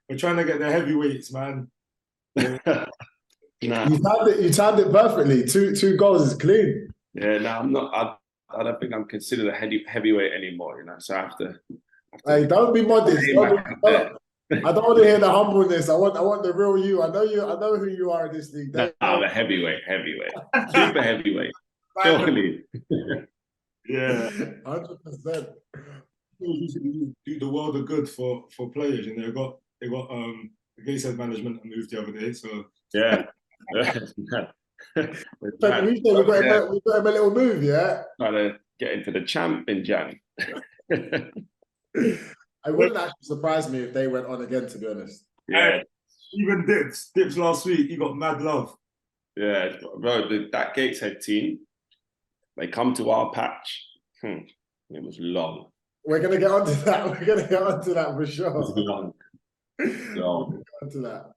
We're trying to get the heavyweights, man. Nah, You timed it perfectly. Two goals is clean. yeah, no, I'm not. I don't think I'm considered a heavyweight anymore. So I have to. Hey, don't be modest. I don't want to hear the humbleness. I want the real you. I know you. I know who you are in this league. No, the heavyweight, super heavyweight. Surely. Yeah. 100%. Do the world of good for players. They got the Gateshead management moved the other day. So Yeah. We got him a little move, yeah. Trying to get into the champ in Jan. It wouldn't actually surprise me if they went on again, to be honest. Yeah. Even Dips last week, he got mad love. Yeah, bro, that Gateshead team, they come to our patch. It was long. We're gonna get onto that. We're gonna get onto that for sure. It was long. We'll get onto that.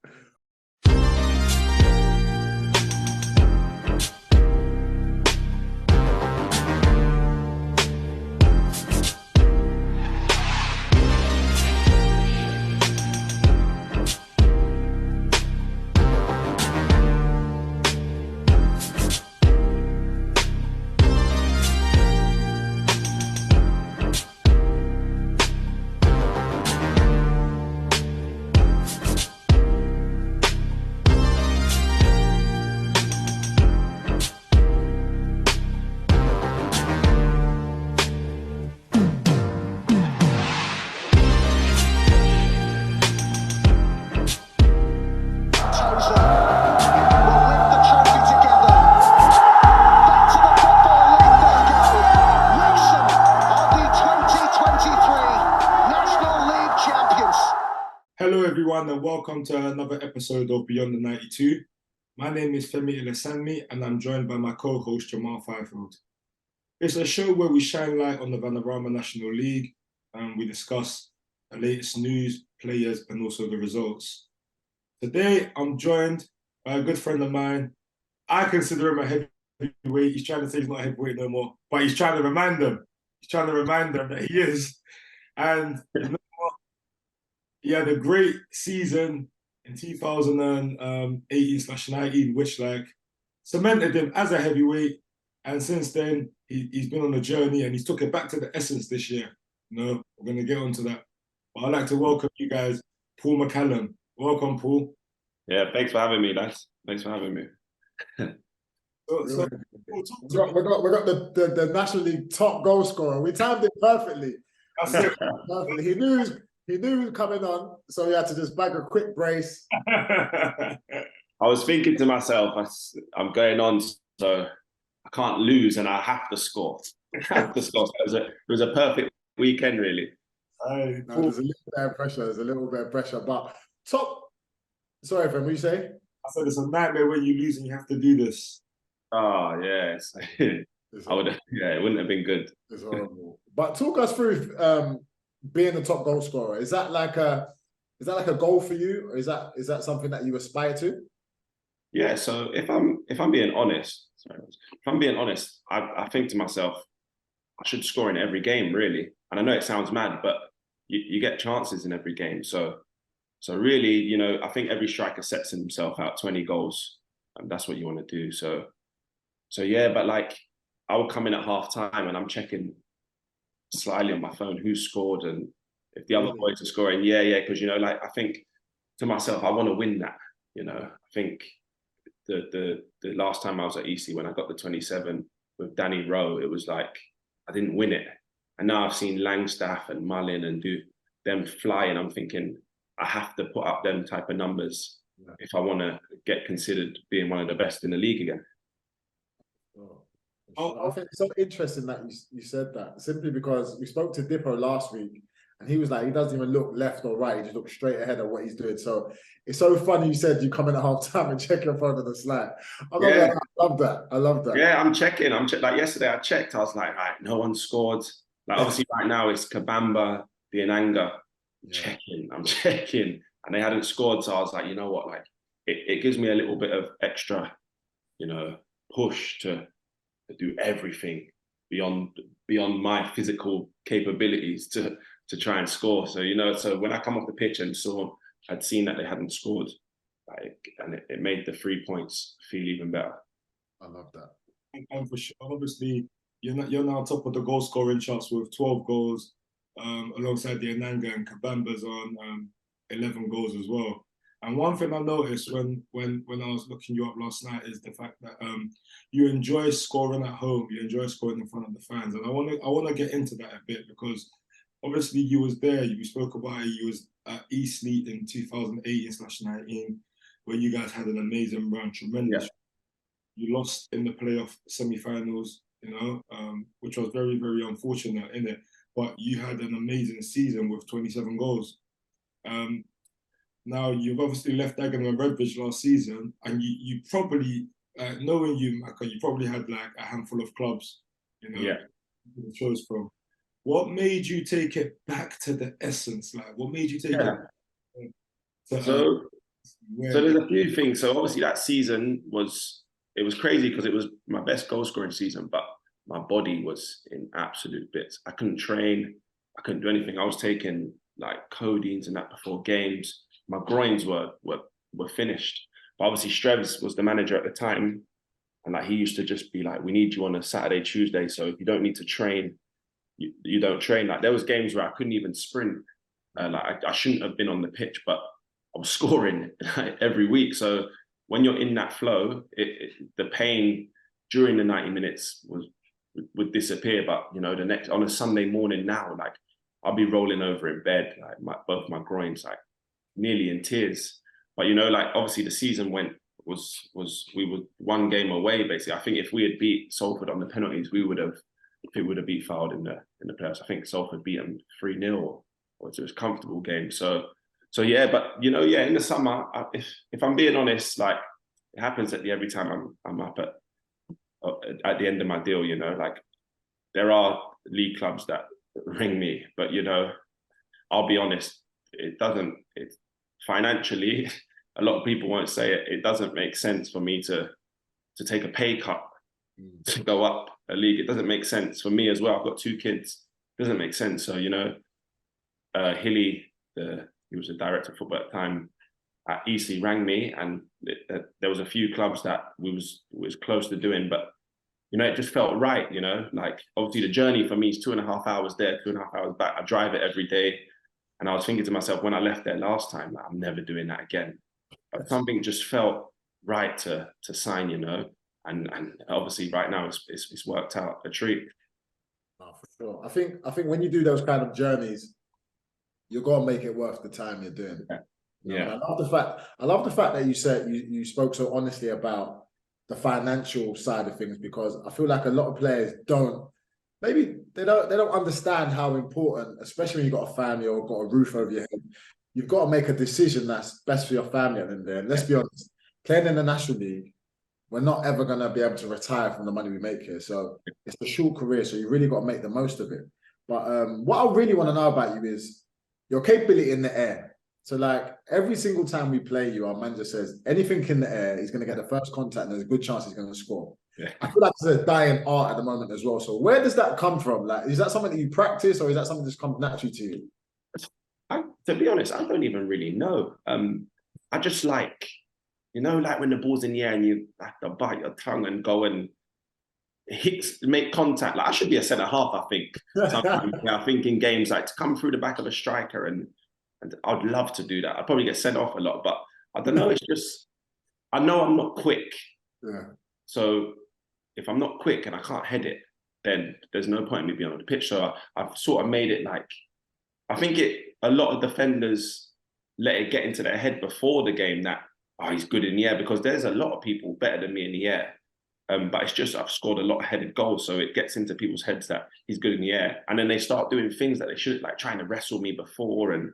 Hello, everyone, and welcome to another episode of Beyond the 92. My name is Femi Ilesanmi, and I'm joined by my co-host Jamal Fyfield. It's a show where we shine light on the Vanarama National League, and we discuss the latest news, players, and also the results. Today, I'm joined by a good friend of mine. I consider him a heavyweight. He's trying to say he's not a heavyweight no more, but he's trying to remind them. He's trying to remind them that he is. And you know what? He had a great season in 2018/19, which cemented him as a heavyweight. And since then, he's been on a journey and he's took it back to the essence this year. We're going to get onto that. But I'd like to welcome you guys, Paul McCallum. Welcome, Paul. Yeah, thanks for having me, lads. Thanks for having me. We got the National League top goal scorer. We timed it perfectly. That's it. He knew he was coming on, so he had to just bag a quick brace. I was thinking to myself, I'm going on, so I can't lose and I have to score. It was a perfect weekend, really. There's a little bit of pressure. There's a little bit of pressure. But sorry, Fem, what you say? I said it's a nightmare when you lose and you have to do this. Oh, yes. It wouldn't have been good. It's horrible. But talk us through being the top goal scorer. Is that like a goal for you, or is that something that you aspire to? Yeah. So if I'm being honest, I think to myself, I should score in every game, really. And I know it sounds mad, but you get chances in every game. So really, I think every striker sets himself out 20 goals, and that's what you want to do. So yeah, but I will come in at half time and I'm checking slyly on my phone who scored and if the other boys are scoring. Yeah, because I think to myself, I want to win that. I think the last time I was at Eastleigh when I got the 27 with Danny Rowe, it was like I didn't win it, and now I've seen Langstaff and Mullin and do them fly, and I'm thinking I have to put up them type of numbers if I want to get considered being one of the best in the league again. I think it's so interesting that you said that, simply because we spoke to Dippo last week and he was like, he doesn't even look left or right, he just looks straight ahead of what he's doing. So it's so funny you said you come in at half time and check your phone on the slide. I love that. Yeah, I'm checking. Like yesterday, I checked. I was like, right, no one scored. Like obviously right now it's Kabamba, Biananga. I'm checking, and they hadn't scored. So I was like, you know what? Like it gives me a little bit of extra, push to do everything beyond my physical capabilities to try and score. So so when I come off the pitch and saw had seen that they hadn't scored, and it made the 3 points feel even better. I love that. And for sure, obviously, you're now top of the goal scoring charts with 12 goals, alongside the Ananga and Kabamba's on 11 goals as well. And one thing I noticed when I was looking you up last night is the fact that you enjoy scoring at home, you enjoy scoring in front of the fans, and I want to get into that a bit, because obviously you was there, you spoke about it, you was at Eastleigh in 2018/19, where you guys had an amazing run, tremendous. Yeah. You lost in the playoff semi-finals, which was very, very unfortunate, innit? But you had an amazing season with 27 goals. Now, you've obviously left Dagenham and Redbridge last season, and you probably, knowing you, Maka, you probably had like a handful of clubs, Yeah. to choose from. What made you take it back to the essence? Like, what made you take it? So there's a few things. So obviously that season was crazy because it was my best goal scoring season, but my body was in absolute bits. I couldn't train. I couldn't do anything. I was taking like codeines and that before games. My groins were finished. But obviously Strevs was the manager at the time, and like he used to just be like, "We need you on a Saturday, Tuesday. So if you don't need to train, you don't train." Like there was games where I couldn't even sprint. Like I shouldn't have been on the pitch, but I was scoring every week. So when you're in that flow, the pain during the 90 minutes would disappear. But the next on a Sunday morning now, like I'll be rolling over in bed, like both my groins, like nearly in tears. But like obviously the season we were one game away basically. I think if we had beat Salford on the penalties, we would have beat Fyfield in the playoffs. I think Salford beat them 3-0, or it was a comfortable game. So yeah, but in the summer, if I'm being honest, like it happens every time I'm up at the end of my deal, like there are league clubs that ring me, but I'll be honest, it financially, a lot of people won't say it. It doesn't make sense for me to take a pay cut to go up a league. It doesn't make sense for me as well. I've got 2 kids. It doesn't make sense. So Hilly, he was the director of football at the time at Eastleigh, rang me, and there was a few clubs that was close to doing, but it just felt right. Like obviously the journey for me is 2.5 hours there, 2.5 hours back. I drive it every day, and I was thinking to myself when I left there last time, like, I'm never doing that again. But something just felt right to sign, and obviously right now it's worked out a treat. Oh, for sure. I think when you do those kind of journeys, you're gonna make it worth the time you're doing. Yeah. And I love the fact that you said you spoke so honestly about the financial side of things, because I feel like a lot of players don't understand how important, especially when you've got a family or got a roof over your head, you've got to make a decision that's best for your family at the end of the day. And let's be honest, playing in the National League, we're not ever going to be able to retire from the money we make here. So it's a short career, so you really got to make the most of it. But what I really want to know about you is your capability in the air. So like every single time we play you, our manager says anything in the air, he's going to get the first contact and there's a good chance he's going to score. Yeah. I feel like it's a dying art at the moment as well. So where does that come from? Like, is that something that you practice, or is that something that just comes naturally to you? To be honest, I don't even really know. I just like, like when the ball's in the air and you have to bite your tongue and go and make contact. Like I should be a centre half, I think. I think in games like to come through the back of a striker, and I'd love to do that. I'd probably get sent off a lot, but I don't know. It's just, I know I'm not quick. Yeah. So if I'm not quick and I can't head it, then there's no point in me being on the pitch. So I've sort of made it like, I think a lot of defenders let it get into their head before the game that, oh, he's good in the air, because there's a lot of people better than me in the air. But it's just I've scored a lot of headed goals, so it gets into people's heads that he's good in the air, and then they start doing things that they should, like trying to wrestle me before and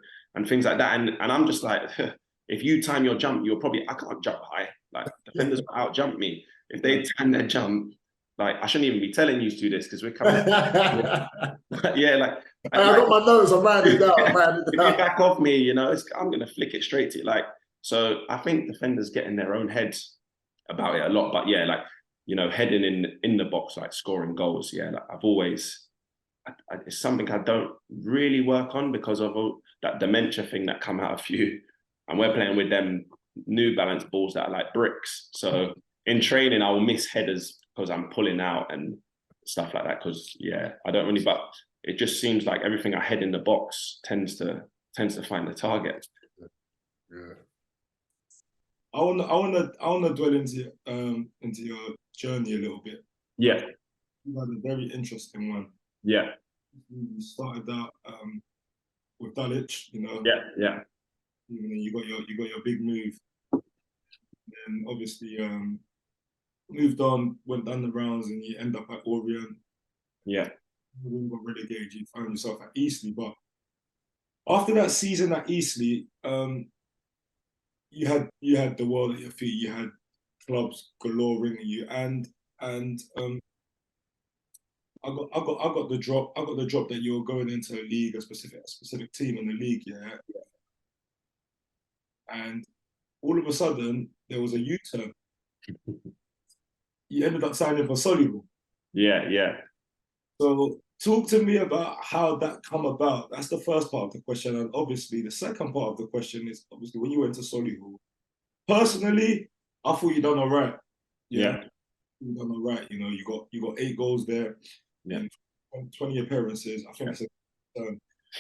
things like that. And I'm just like, if you time your jump, I can't jump high. Like defenders will out jump me if they time their jump. Like I shouldn't even be telling you to do this because we're coming. Yeah, like I got my notes. I'm writing it down. If you back off me, I'm gonna flick it straight to you. Like, so I think defenders get in their own heads about it a lot. But yeah, like heading in the box, like scoring goals. Yeah, like I've always, it's something I don't really work on because of all that dementia thing that come out of you and we're playing with them New Balance balls that are like bricks. So in training, I will miss headers because I'm pulling out and stuff like that. Because I don't really. But it just seems like everything I head in the box tends to find the target. Yeah. I wanna dwell into your journey a little bit. Yeah. You had a very interesting one. Yeah. You started out with Dulwich, you know. Yeah. You got your big move. Then obviously moved on, went down the rounds, and you end up at Orient. Yeah. You got relegated. You found yourself at Eastleigh, but after that season at Eastleigh, you had the world at your feet. You had clubs galore ringing you, and I got the drop. I got the drop that you were going into a league, a specific team in the league, yeah. And all of a sudden, there was a U-turn. You ended up signing for Solihull. Yeah. So talk to me about how that come about. That's the first part of the question. And obviously the second part of the question is obviously when you went to Solihull. Personally, I thought you done all right. Yeah. You done all right. You know, you got 8 goals there. Yeah. 20 appearances. I think it's a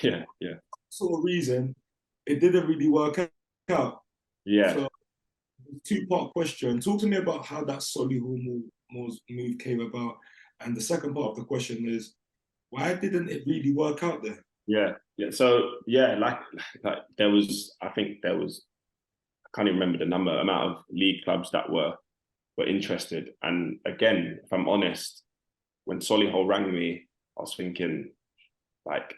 Yeah. sort of reason it didn't really work out. Yeah. So 2-part question. Talk to me about how that Solihull move came about. And the second part of the question is, why didn't it really work out there? Yeah. So like there was, I can't even remember the amount of league clubs that were interested. And again, if I'm honest, when Solihull rang me, I was thinking, like,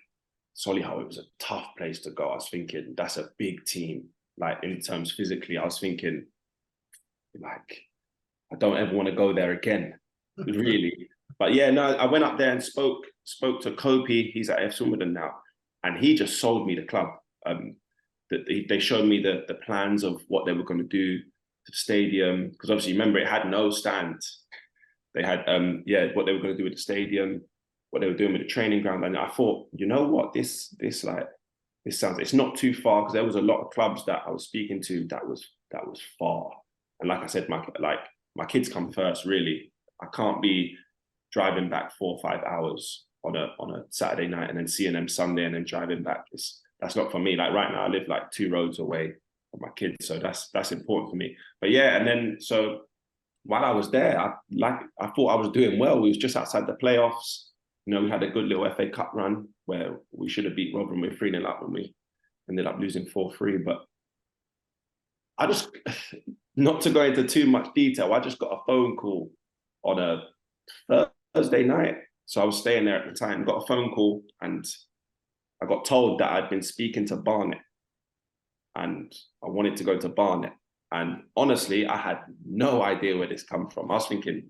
Solihull, it was a tough place to go. I was thinking, that's a big team. Like, in terms physically, I was thinking, like, I don't ever want to go there again, really. But yeah, no, I went up there and spoke to Kopi. He's at F Wimbledon now, and he just sold me the club. They showed me the plans of what they were going to do to the stadium, because obviously, remember, it had no stand. They had what they were going to do with the stadium, what they were doing with the training ground, and I thought, you know what, this sounds, it's not too far, because there was a lot of clubs that I was speaking to that was far. And like I said, my kids come first, really. I can't be driving back 4 or 5 hours on a Saturday night and then seeing them Sunday and then driving back. That's not for me. Like right now, I live like 2 roads away from my kids, so that's important for me. But yeah, and then so while I was there, I thought I was doing well. We was just outside the playoffs. You know, we had a good little FA Cup run where we should have beat Rotherham with 3-0 up, and we ended up losing 4-3. But I just, not to go into too much detail, I just got a phone call on a Thursday night. So I was staying there at the time, got a phone call, and I got told that I'd been speaking to Barnet and I wanted to go to Barnet. And honestly, I had no idea where this come from. I was thinking,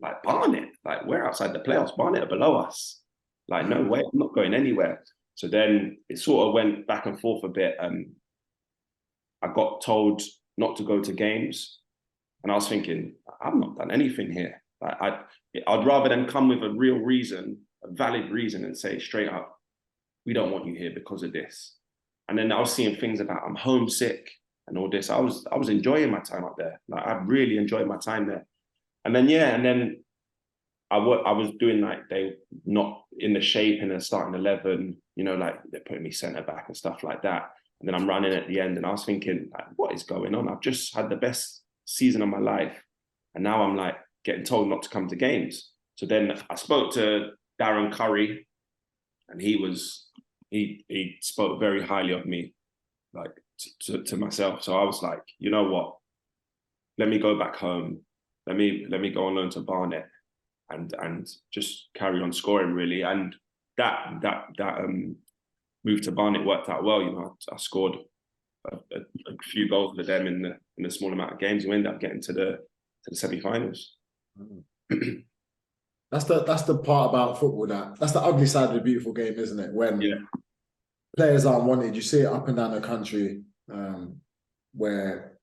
like, Barnet? Like, we're outside the playoffs. Barnet are below us. Like, no way, I'm not going anywhere. So then it sort of went back and forth a bit. I got told not to go to games. And I was thinking, I've not done anything here. Like, I'd rather them come with a real reason, a valid reason, and say straight up, we don't want you here because of this. And then I was seeing things about I'm homesick and all this. I was enjoying my time up there. Like, I really enjoyed my time there. And then I was doing, like, they not in the shape in the starting 11, you know, like they're putting me centre back and stuff like that. And then I'm running at the end, and I was thinking, like, what is going on? I've just had the best season of my life, and now I'm like getting told not to come to games. So then I spoke to Darren Curry, and he spoke very highly of me, like to myself. So I was like, you know what? Let me go back home. Let me go on loan to Barnet and just carry on scoring, really. And that move to Barnet worked out well. You know, I scored a few goals for them in a small amount of games. We ended up getting to the semi-finals. That's the part about football, that's the ugly side of the beautiful game, isn't it? When players aren't wanted, you see it up and down the country, where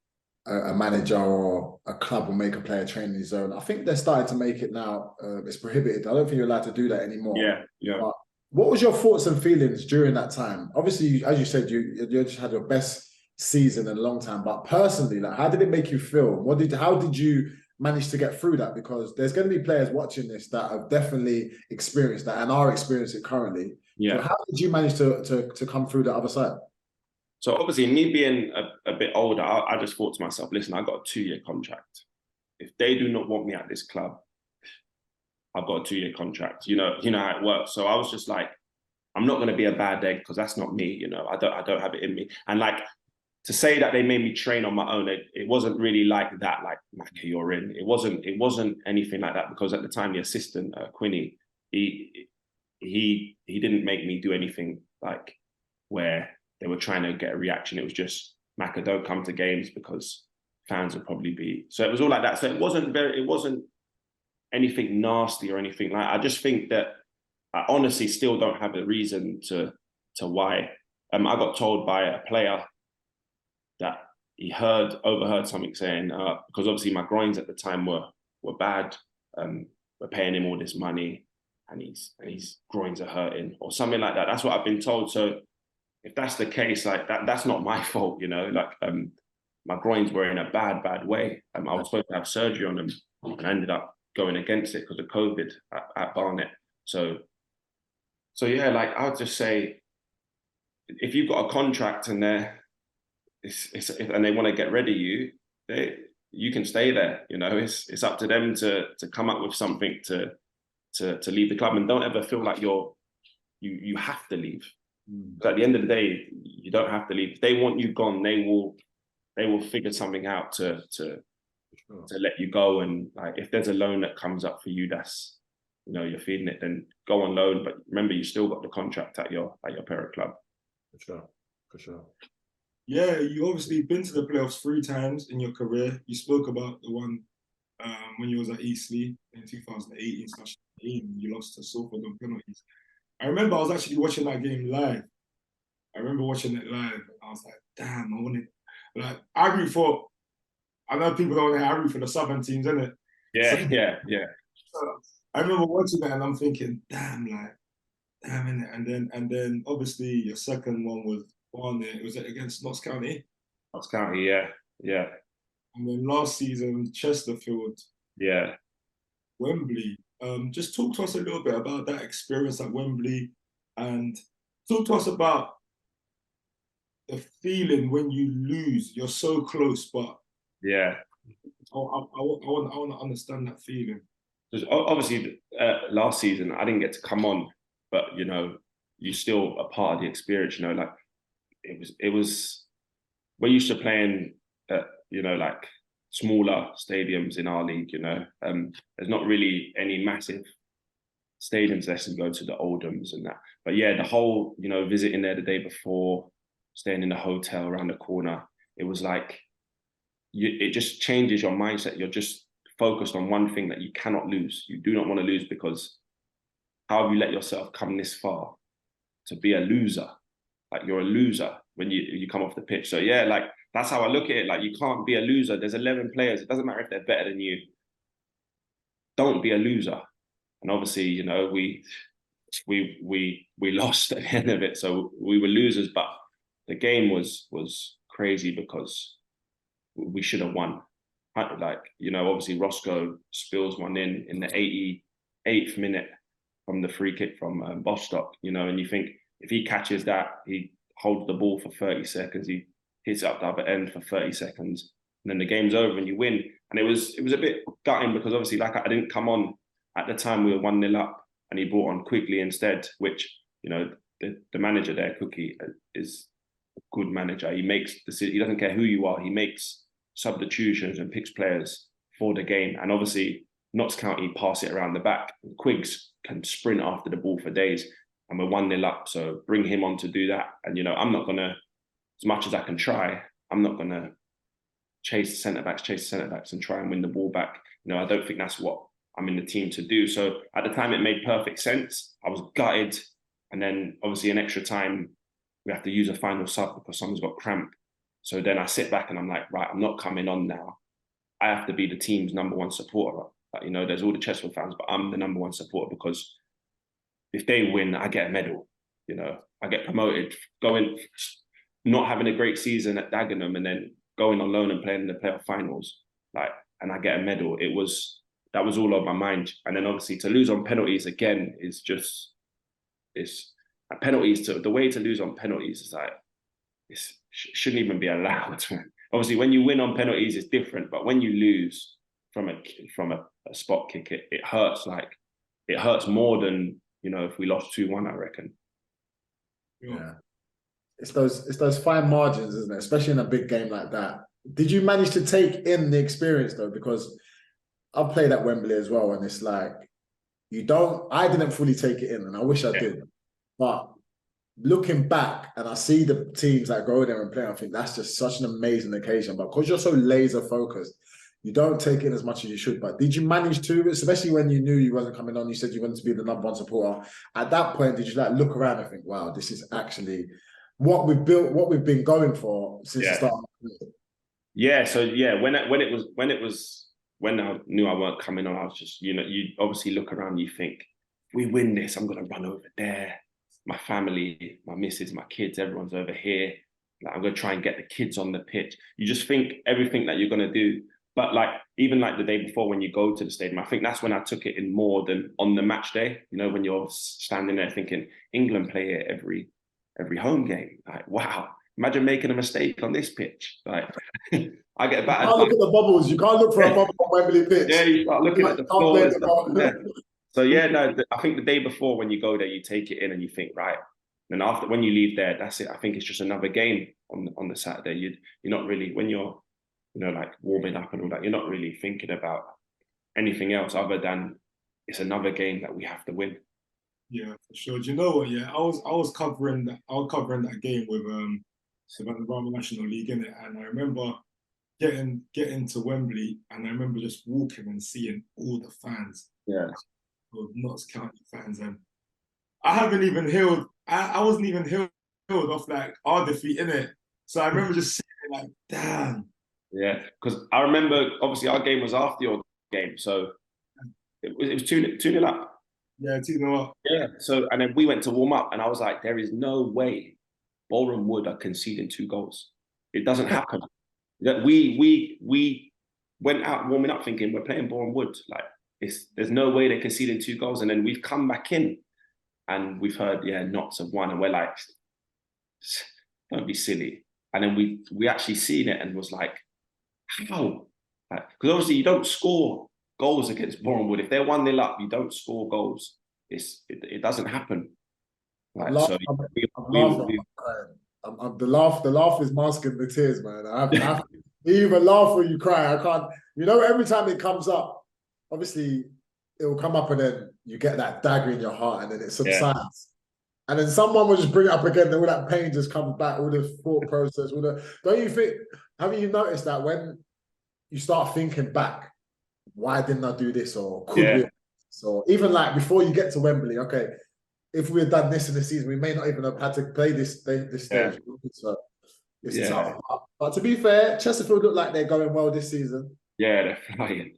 a manager or a club will make a player train in his zone. I think they're starting to make it now. It's prohibited. I don't think you're allowed to do that anymore. Yeah. But what was your thoughts and feelings during that time? Obviously, as you said, you just had your best season and a long time, but personally, like, how did it make you feel? How did you manage to get through that? Because there's going to be players watching this that have definitely experienced that and are experiencing it currently. Yeah. So how did you manage to come through the other side? So obviously, me being a bit older, I just thought to myself, listen, I got a 2-year contract. If they do not want me at this club, I've got a 2-year contract. You know how it works. So I was just like, I'm not going to be a bad egg because that's not me. You know, I don't have it in me. And like, to say that they made me train on my own, it wasn't really like that. Like, Macca, you're in. It wasn't anything like that, because at the time the assistant Quinny, he didn't make me do anything like where they were trying to get a reaction. It was just, Macca, don't come to games because fans will probably be. So it was all like that. So it wasn't anything nasty or anything like. I just think that I honestly still don't have a reason to why. I got told by a player that he overheard something saying, because obviously my groins at the time were bad. We're paying him all this money, and his groins are hurting, or something like that. That's what I've been told. So if that's the case, like that's not my fault, you know. Like my groins were in a bad way. I was supposed to have surgery on them, and I ended up going against it because of COVID at Barnet. So yeah, like I would just say, if you've got a contract and and they want to get rid of you, you can stay there. You know, it's up to them to come up with something to leave the club, and don't ever feel like you have to leave. But at the end of the day, you don't have to leave. If they want you gone, they will figure something out to let you go. And like, if there's a loan that comes up for you, that's, you know, you're feeding it, then go on loan. But remember, you still got the contract at your parent club. For sure. Yeah, you obviously been to the playoffs 3 times in your career. You spoke about the one when you was at Eastleigh in 2018/19. You lost to Salford on penalties. I remember I was actually watching that game live. I remember watching it live. I was like, damn, I wanted. Like, I root for. I know people don't want to hear, I root for the Southern teams, innit? Yeah, So, yeah. So I remember watching it and I'm thinking, damn, innit? And then obviously your second one was Barnet. Was it against Notts County? Notts County, yeah. And then last season, Chesterfield. Yeah. Wembley. Just talk to us a little bit about that experience at Wembley, and talk to us about the feeling when you lose. You're so close, but yeah. I want to understand that feeling. Because obviously, last season I didn't get to come on, but you know, you still a part of the experience. You know, like it was. We're used to playing, you know, like smaller stadiums in our league. You know, there's not really any massive stadiums unless you go to the Oldhams and that. But yeah, the whole, you know, visiting there the day before, staying in the hotel around the corner, it was like, it just changes your mindset. You're just focused on one thing, that you cannot lose. You do not want to lose, because how have you let yourself come this far to be a loser? Like, you're a loser when you come off the pitch. So yeah, like that's how I look at it. Like, you can't be a loser. There's 11 players. It doesn't matter if they're better than you. Don't be a loser. And obviously, you know, we lost at the end of it, so we were losers. But the game was crazy because we should have won. Like, you know, obviously Roscoe spills one in the 88th minute from the free kick from Bostock. You know, and you think if he catches that, he holds the ball for 30 seconds, he hits it up the other end for 30 seconds, and then the game's over and you win. And it was a bit gutting, because obviously, like, I didn't come on at the time. We were 1-0 up, and he brought on Quigley instead, which, you know, the manager there, Cookie, is a good manager. He makes he doesn't care who you are. He makes substitutions and picks players for the game. And obviously, Notts County pass it around the back. Quiggs can sprint after the ball for days, and we're 1-0 up. So bring him on to do that. And, you know, I'm not gonna, as much as I can try, I'm not gonna chase the centre backs and try and win the ball back. You know, I don't think that's what I'm in the team to do. So at the time, it made perfect sense. I was gutted. And then obviously in extra time, we have to use a final sub because someone's got cramp. So then I sit back and I'm like, right, I'm not coming on now. I have to be the team's #1 supporter. Like, you know, there's all the Chesterfield fans, but I'm the #1 supporter, because if they win, I get a medal. You know, I get promoted. not having a great season at Dagenham and then going on loan and playing in the playoff finals, like, and I get a medal. That was all on my mind. And then obviously to lose on penalties again is just, it's penalties. The way to lose on penalties is like, shouldn't even be allowed. Obviously, when you win on penalties, it's different. But when you lose from a spot kick, it hurts. Like, it hurts more than, you know, if we lost 2-1, I reckon. Yeah. It's those fine margins, isn't it? Especially in a big game like that. Did you manage to take in the experience though? Because I've played at Wembley as well, and it's like I didn't fully take it in, and I wish I did. But looking back, and I see the teams that go there and play, I think that's just such an amazing occasion. But because you're so laser focused, you don't take in as much as you should. But did you manage to, especially when you knew you wasn't coming on, you said you wanted to be the #1 supporter. At that point, did you like look around and think, wow, this is actually what we've built, what we've been going for since the start? Yeah. So yeah, when I knew I weren't coming on, I was just, you know, you obviously look around, you think, if we win this, I'm gonna run over there. My family, my missus, my kids, everyone's over here. Like, I'm gonna try and get the kids on the pitch. You just think everything that you're gonna do. But like, even like the day before when you go to the stadium, I think that's when I took it in more than on the match day. You know, when you're standing there thinking, England play it every home game. Like, wow, imagine making a mistake on this pitch. Like, I get battered. You can't look at the bubbles. You can't look for a bubble on Wembley pitch. Yeah, you start looking at the floor. So yeah, no, I think the day before when you go there, you take it in and you think, right. And after, when you leave there, that's it. I think it's just another game on the Saturday. You're not really, when you're, you know, like warming up and all that, you're not really thinking about anything else other than it's another game that we have to win. Yeah, for sure. Do you know what? Yeah, I was covering that game with the Vanarama National League, innit? And I remember getting to Wembley, and I remember just walking and seeing all the fans. Yeah. Notts County fans, and I haven't even healed. I wasn't even healed off like our defeat, innit? So I remember just sitting like, damn. Yeah, because I remember obviously our game was after your game, so it was 2-0 up. Yeah, 2-0 up. Yeah. So and then we went to warm up, and I was like, there is no way Boreham Wood are conceding 2 goals. It doesn't happen. That we went out warming up thinking we're playing Boreham Wood. Like, there's no way they're conceding 2 goals, and then we've come back in, and we've heard Notts have won, and we're like, don't be silly. And then we actually seen it and was like, how? Because obviously you don't score goals against Boreham Wood. If they're 1-0 up, you don't score goals. It doesn't happen. Like, the laugh is masking the tears, man. You either laugh or you cry. I can't. You know, every time it comes up, obviously it will come up, and then you get that dagger in your heart, and then it subsides. Yeah. And then someone will just bring it up again, and all that pain just comes back, all the thought process, don't you think, haven't you noticed that when you start thinking back, why didn't I do this? Or could we? So even like before you get to Wembley, okay, if we had done this in the season, we may not even have had to play this stage. Yeah. So it's tough. But to be fair, Chesterfield look like they're going well this season. Yeah, they're flying.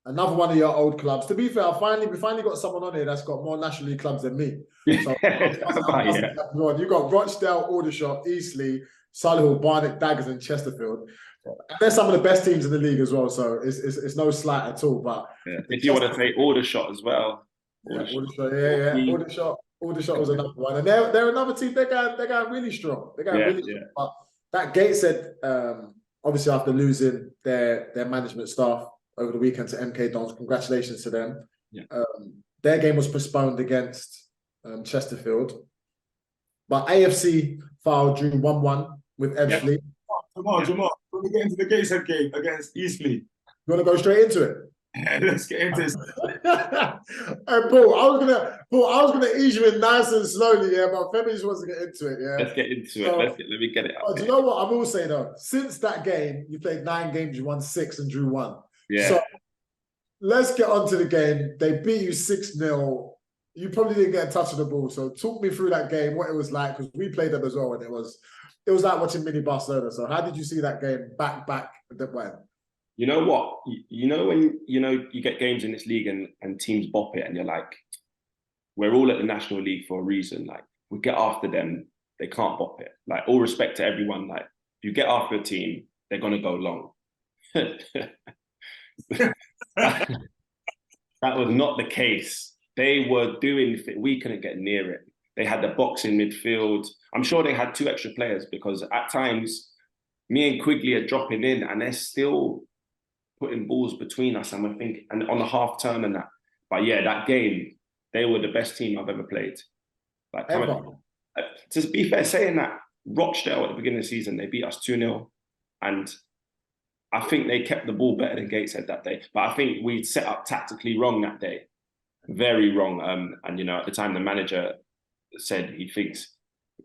Another one of your old clubs. To be fair, we finally got someone on here that's got more National League clubs than me. So you got Rochdale, Aldershot, Eastleigh, Solihull, Barnet, Daggers, and Chesterfield. And they're some of the best teams in the league as well. So it's no slight at all. But if you want to say Aldershot as well, Aldershot was another one, and they're another team. They're going really strong. They're going really strong. But that Gateshead, obviously after losing their management staff over the weekend to MK Dons, congratulations to them. Yeah. Their game was postponed against Chesterfield, but AFC Fylde drew 1-1 with Ebbsfleet. Jamal, when we get into the Gateshead game against Eastleigh, you want to go straight into it? Let's get into this. Paul, I was gonna ease you in nice and slowly, but Femi just wants to get into it, Let's get into it. Let me get it up. Do you know what I will say though? Since that game, you played 9 games, you won 6 and drew 1. Yeah. So let's get on to the game. They beat you 6-0. You probably didn't get a touch of the ball. So talk me through that game, what it was like, because we played them as well, and it was like watching mini Barcelona. So how did you see that game back that way? You know what? You know when you get games in this league and teams bop it, and you're like, we're all at the National League for a reason. Like, we get after them. they can't bop it. Like, all respect to everyone. Like, if you get after a team, they're gonna go long. That was not the case. They were doing, we couldn't get near it. They had the box in midfield. I'm sure they had 2 extra players, because at times, me and Quigley are dropping in and they're still putting balls between us. And we're thinking, and on the half turn and that. But yeah, that game, they were the best team I've ever played. Like, to be fair, saying that, Rochdale at the beginning of the season, they beat us 2-0. And I think they kept the ball better than Gateshead that day. But I think we set up tactically wrong that day. Very wrong. And, you know, at the time, the manager said he thinks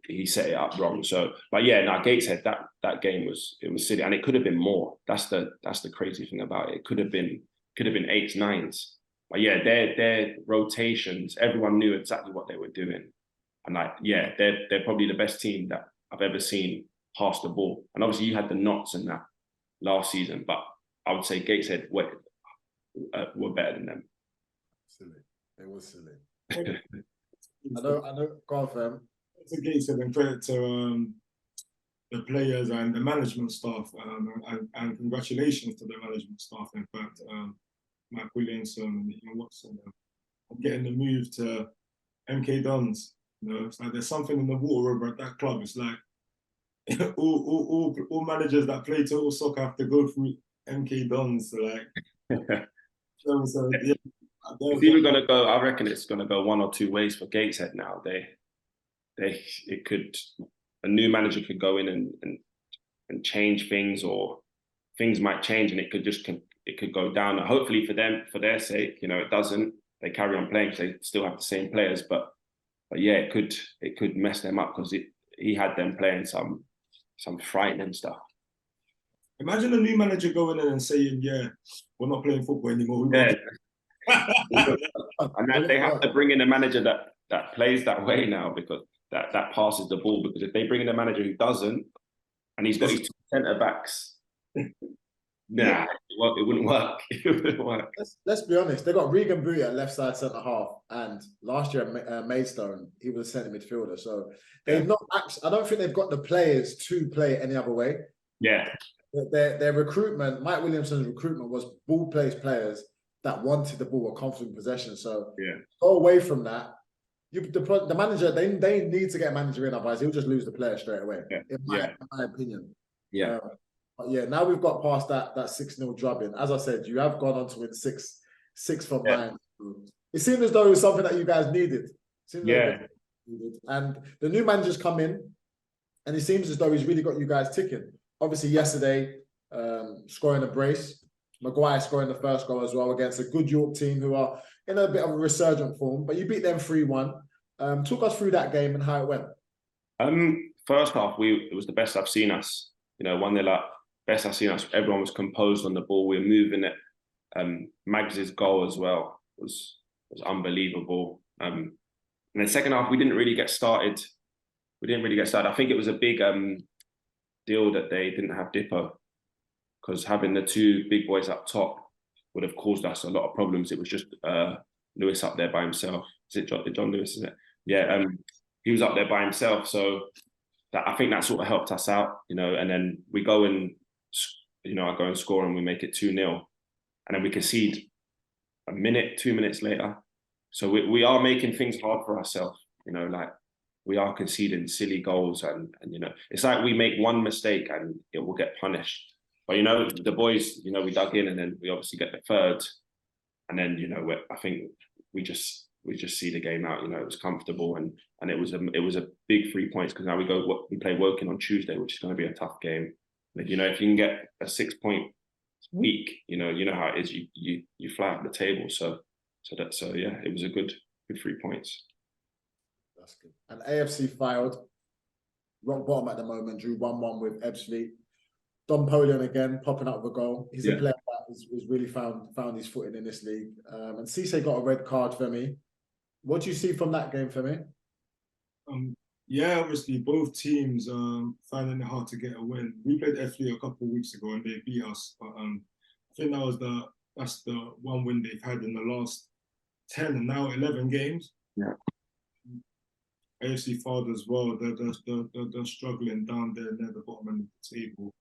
he set it up wrong. So, but yeah, now Gateshead, that game was silly. And it could have been more. That's the crazy thing about it. It could have been 8s, 9s. But yeah, their rotations, everyone knew exactly what they were doing. And like, yeah, they're probably the best team that I've ever seen pass the ball. And obviously you had the knots and that last season, but I would say Gateshead were better than them. Silly. It was silly. I know. Go on, fam. To Gateshead, and credit to the players and the management staff, and congratulations to the management staff. In fact, Mike Williamson and Ian Watson, getting the move to MK Dons. You know, it's like there's something in the water over at that club. It's like all managers that play total soccer have to go through MK Dons. So like, yeah. It's even gonna go. I reckon it's gonna go 1 or 2 ways for Gateshead now. A new manager could go in and change things, or things might change, and it could go down. Hopefully for them, for their sake, you know, it doesn't. They carry on playing, so they still have the same players. But yeah, it could mess them up, because he had them playing some frightening stuff. Imagine a new manager going in and saying, "Yeah, we're not playing football anymore." Yeah. And they have to bring in a manager that plays that way now, because that passes the ball. Because if they bring in a manager who doesn't, and he's got his 2 centre backs, it wouldn't work. It wouldn't work. Let's be honest. They got Regan Booty at left side centre half, and last year Maidstone, he was a centre midfielder. So they've not. I don't think they've got the players to play any other way. Yeah. Their recruitment, Mike Williamson's recruitment, was ball players that wanted the ball, were confident in possession. So go away from that. The manager, they need to get a manager in, otherwise he'll just lose the player straight away. In my opinion. Yeah. But yeah, now we've got past that 6-0 drubbing. As I said, you have gone on to win 6 from 9. It seemed as though it was something that you guys needed. And the new manager's come in, and it seems as though he's really got you guys ticking. Obviously, yesterday, scoring a brace. Maguire scoring the first goal as well against a good York team who are in a bit of a resurgent form, but you beat them 3-1. Talk us through that game and how it went. First half, it was the best I've seen us. You know, 1-0 up, best I've seen us. Everyone was composed on the ball. We were moving it. Mags' goal as well was unbelievable. And then second half, we didn't really get started. I think it was a big deal that they didn't have Dippo, because having the 2 big boys up top would have caused us a lot of problems. It was just Lewis up there by himself. Is it John Lewis, isn't it? Yeah, he was up there by himself. So I think that sort of helped us out, you know. And then we go and, you know, I go and score and we make it 2-0. And then we concede 2 minutes later. So we are making things hard for ourselves, you know, like we are conceding silly goals. And, you know, it's like we make one mistake and it will get punished. But, you know, the boys, you know, we dug in, and then we obviously get the third. And then, you know, I think we just see the game out. You know, it was comfortable, and it was a big 3 points, because now we play Woking on Tuesday, which is going to be a tough game. But, you know, if you can get a 6-point week, you know how it is. You fly up the table. So yeah, it was a good 3 points. That's good. And AFC Fyfield, rock bottom at the moment, drew 1-1 with Ebbsfleet. Don Polion again popping up with a goal. He's a player that has really found his footing in this league. And Cisse got a red card, Femi. What do you see from that game, Femi? Yeah, obviously both teams finding it hard to get a win. We played Eastleigh a couple of weeks ago and they beat us. But I think that's the one win they've had in the last 10 and now 11 games. Yeah. AFC Fyfield as well. They're struggling down there near the bottom end of the table,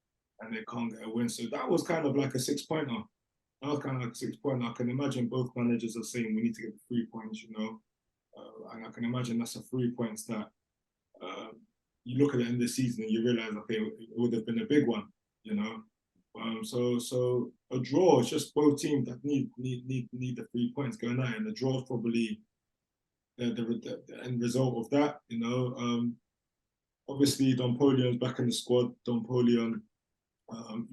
and they can't get a win. So that was kind of like a 6-pointer. That was kind of like a 6-pointer. I can imagine both managers are saying we need to get 3 points, you know. And I can imagine that's a 3 points that you look at the end of the season and you realize, okay, it would have been a big one, you know. So a draw is just both teams that need the 3 points going out, and the draw is probably the end result of that, you know. Obviously, Don Polion's back in the squad. Don Polion,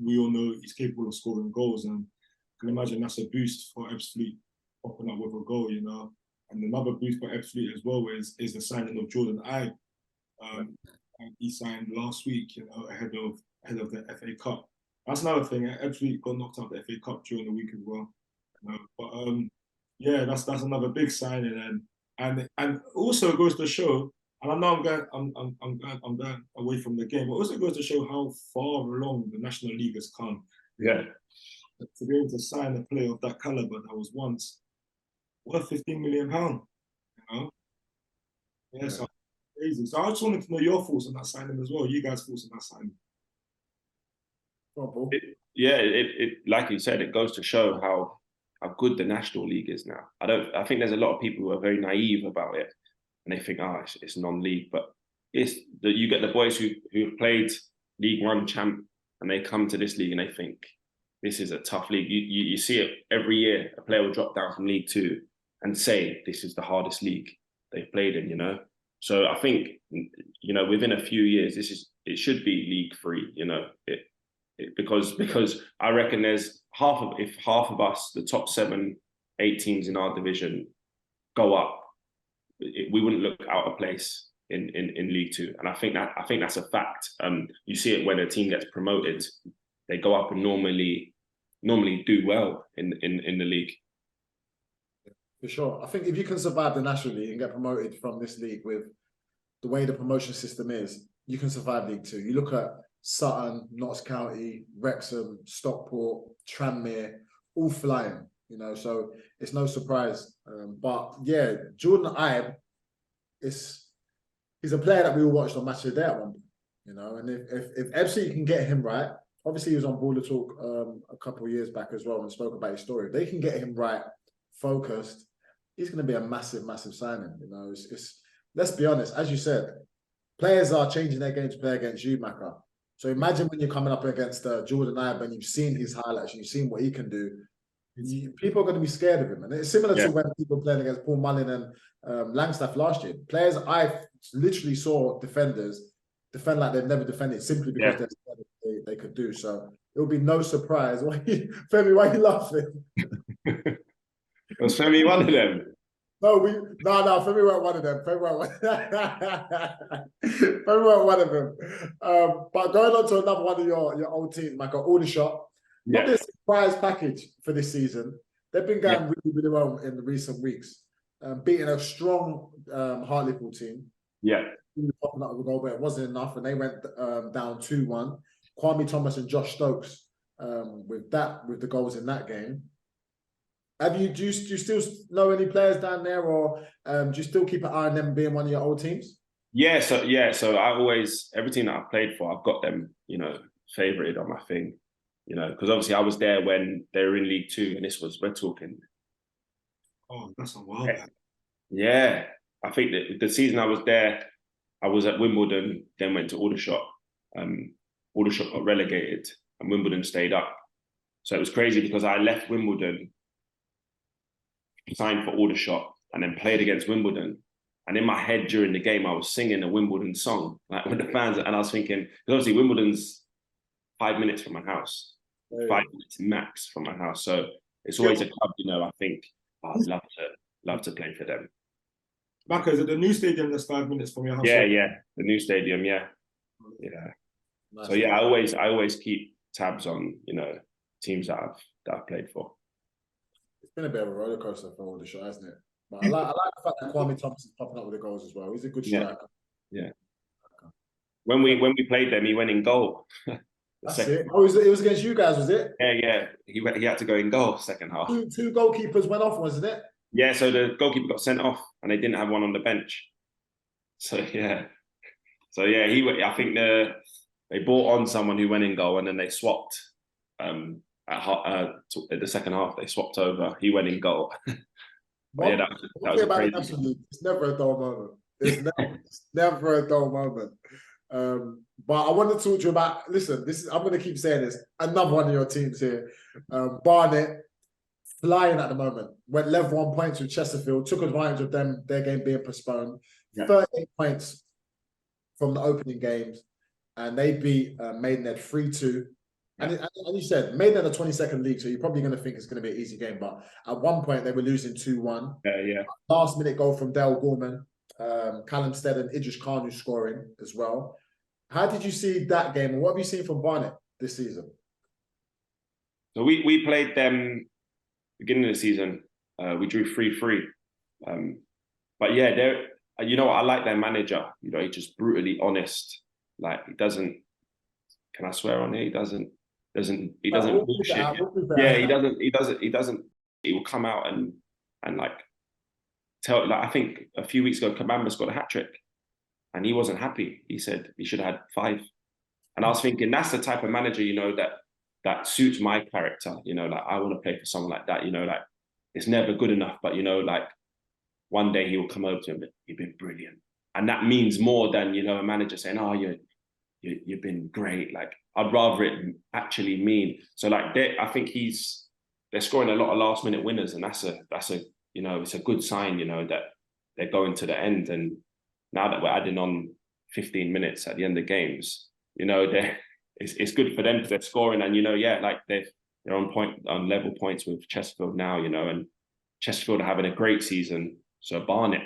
we all know he's capable of scoring goals, and I can imagine that's a boost for Ebbsfleet popping up with a goal, you know. And another boost for Ebbsfleet as well is the signing of Jordan Ibe. He signed last week, you know, ahead of the FA Cup. That's another thing. Ebbsfleet got knocked out the FA Cup during the week as well. You know? But yeah, that's another big signing, and also it goes to show. And I know I'm going away from the game, but also goes to show how far along the National League has come. Yeah. To be able to sign a player of that caliber that was once worth £15 million, you know? Yeah, so crazy. So I just wanted to know your thoughts on that signing as well. You guys' thoughts on that signing? It like you said, it goes to show how good the National League is now. I think there's a lot of people who are very naive about it, and they think, it's non-league, but you get the boys who have played League One champ, and they come to this league and they think this is a tough league. You see it every year. A player will drop down from League Two and say this is the hardest league they've played in, you know. So I think, you know, within a few years, it should be League 3, you know, because I reckon there's half of us, the top 7-8 teams in our division, go up, we wouldn't look out of place in League 2, and I think that's a fact. You see it when a team gets promoted, they go up and normally do well in the league. For sure. I think if you can survive the National League and get promoted from this league with the way the promotion system is, you can survive League 2. You look at Sutton, Notts County, Wrexham, Stockport, Tranmere, all flying, you know, so it's no surprise. But yeah, Jordan Ibe, he's a player that we all watched on Matchday at one point, you know, and if Ebbsfleet can get him right, obviously he was on Baller Talk a couple of years back as well and spoke about his story. If they can get him right, focused, he's going to be a massive signing. You know, it's let's be honest, as you said, players are changing their game to play against you, Maka. So imagine when you're coming up against Jordan Ibe and you've seen his highlights and you've seen what he can do. People are going to be scared of him, and it's similar to when people playing against Paul Mullin and Langstaff last year. Players I literally saw defenders defend like they've never defended simply because they could do. So it will be no surprise. Femi, why are you laughing? Was Femi one of them? No, Femi weren't one of them. Femi weren't one of them. But going on to another one of your old teams, Michael, Aldershot. Not this surprise package for this season. They've been going really well in the recent weeks, beating a strong Hartlepool team. Yeah. Popping up with a goal, but it wasn't enough, and they went down 2-1. Kwame Thomas and Josh Stokes with the goals in that game. Do you still know any players down there, or do you still keep an eye on them being one of your old teams? Yeah, so I always, every team that I've played for, I've got them, you know, favoured on my thing, you know, because obviously I was there when they were in League 2, and we're talking. Oh, that's a while back. Yeah, I think that the season I was there, I was at Wimbledon, then went to Aldershot. Aldershot got relegated, and Wimbledon stayed up. So it was crazy because I left Wimbledon, signed for Aldershot, and then played against Wimbledon. And in my head during the game, I was singing a Wimbledon song, like with the fans, and I was thinking, because obviously Wimbledon's 5 minutes from my house, 5 minutes max from my house. So it's always a club, you know, I think I'd love to play for them. Maka, is it the new stadium that's 5 minutes from your house? Yeah, the new stadium, yeah. Nice. So yeah, I always keep tabs on, you know, teams that I've played for. It's been a bit of a roller coaster for Aldershot, hasn't it? But I like the fact that Kwame Thomas is popping up with the goals as well. He's a good striker. Yeah. When we played them, he went in goal. That's it. Oh, it was against you guys, was it? Yeah. He had to go in goal second half. Two goalkeepers went off, wasn't it? Yeah, so the goalkeeper got sent off, and they didn't have one on the bench. So yeah, I think they brought on someone who went in goal, and then they swapped. At the second half, they swapped over. He went in goal. But yeah, that was a about the crazy. National League, it's never a dull moment. It's never a dull moment. But I want to talk to you about. Listen, I'm going to keep saying this. Another one of your teams here, Barnet, flying at the moment. Went level 1 points with Chesterfield. Took advantage of their game being postponed. Yeah. 38 points from the opening games, and they beat Maidenhead 3-2. Yeah. And you said Maidenhead the 22nd league, so you're probably going to think it's going to be an easy game. But at one point they were losing 2-1. Yeah. Last minute goal from Dale Gorman, Callum Stead and Idris Kanu scoring as well. How did you see that game, and what have you seen from Barnet this season? So we played them beginning of the season. We drew 3-3. But yeah, you know, I like their manager. You know, he's just brutally honest. Like, he doesn't. Can I swear on here? He doesn't bullshit. Yeah, he doesn't. He will come out and like tell. Like, I think a few weeks ago, Kabamba's got a hat trick, and he wasn't happy. He said he should have had 5. And I was thinking, that's the type of manager, you know, that suits my character. You know, like, I want to play for someone like that. You know, like, it's never good enough, but you know, like, one day he will come over to him, you've been brilliant. And that means more than, you know, a manager saying, oh, you've been great. Like, I'd rather it actually mean. So like, I think they're scoring a lot of last minute winners, and that's a, you know, it's a good sign, you know, that they're going to the end. And now that we're adding on 15 minutes at the end of games, you know, it's good for them because they're scoring, and, you know, yeah, like they're on level points with Chesterfield now, you know, and Chesterfield are having a great season. So Barnet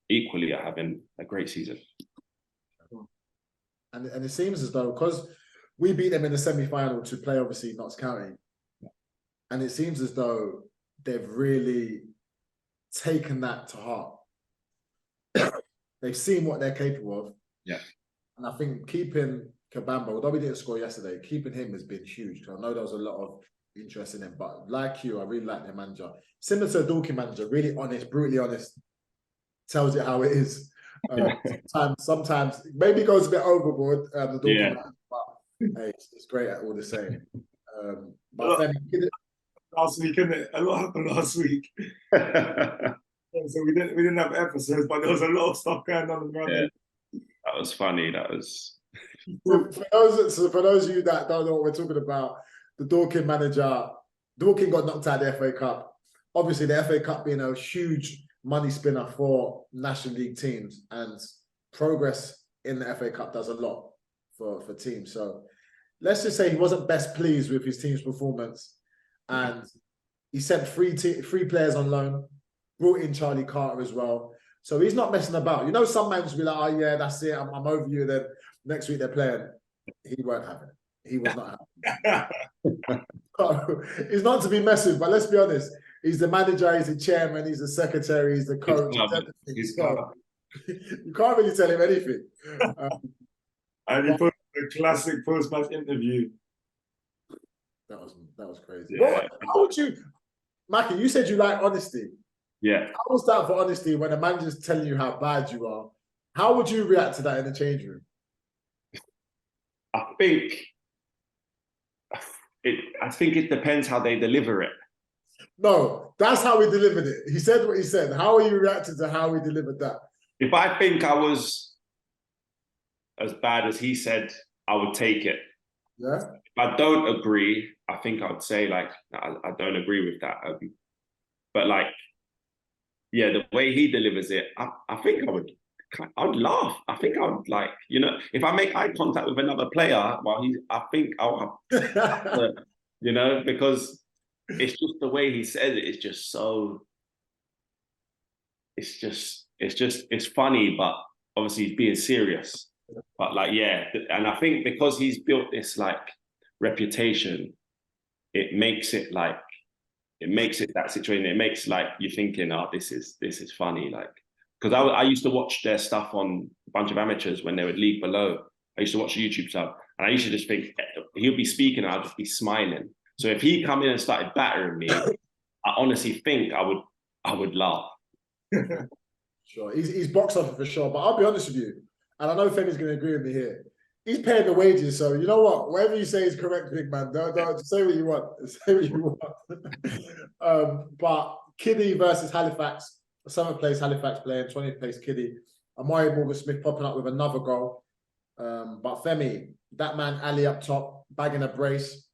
equally are having a great season. And it seems as though, because we beat them in the semi-final to play, obviously, Notts County, and it seems as though they've really taken that to heart. They've seen what they're capable of. Yeah. And I think keeping Kabamba, although we didn't score yesterday, keeping him has been huge. I know there was a lot of interest in him, but like you, I really like their manager. Similar to a Dorking manager, really honest, brutally honest, tells it how it is. Sometimes maybe goes a bit overboard, the Dorking manager, but hey, it's great at all the same. But Femi, last week, a lot happened last week. So we didn't have episodes, but there was a lot of stuff going on around. Yeah. That was funny. That was. For those of you that don't know what we're talking about, the Dorking manager, Dorking got knocked out of the FA Cup. Obviously, the FA Cup being a huge money spinner for National League teams, and progress in the FA Cup does a lot for teams. So let's just say he wasn't best pleased with his team's performance, and he sent 3 players on loan, brought in Charlie Carter as well. So he's not messing about. You know, some managers be like, oh yeah, that's it, I'm over you. Then next week they're playing. He weren't having it. He was not having it. He's not to be messed with, but let's be honest. He's the manager, he's the chairman, he's the secretary, he's the coach. You can't really tell him anything. And he put a classic post-match interview. That was crazy. Yeah. How would you, Mackie, you said you like honesty. Yeah. How was that for honesty when a manager's telling you how bad you are? How would you react to that in the change room? I think it depends how they deliver it. No, that's how he delivered it. He said what he said. How are you reacting to how he delivered that? If I think I was as bad as he said, I would take it. Yeah. If I don't agree, I think I would say, like, I don't agree with that. But like, yeah, the way he delivers it, I think I'd laugh. I think I would, like, you know, if I make eye contact with another player while I think I'll, you know, because it's just the way he said it. It's just so. It's funny, but obviously he's being serious. But like, yeah, and I think because he's built this like reputation, it makes it that situation. It makes like you're thinking, oh, this is funny, like. Because I used to watch their stuff on a bunch of amateurs when they were league below. I used to watch the YouTube stuff, and I used to just think he'll be speaking, and I'll just be smiling. So if he come in and started battering me, I honestly think I would laugh. Sure, he's box office for sure. But I'll be honest with you, and I know Femi's going to agree with me here. He's paying the wages, so you know what? Whatever you say is correct, big man. Don't say what you want. Say what you want. But Kiddie versus Halifax. 7th place Halifax playing, 20th place Kiddie. Amari Morgan-Smith popping up with another goal. But Femi, that man Ali up top, bagging a brace,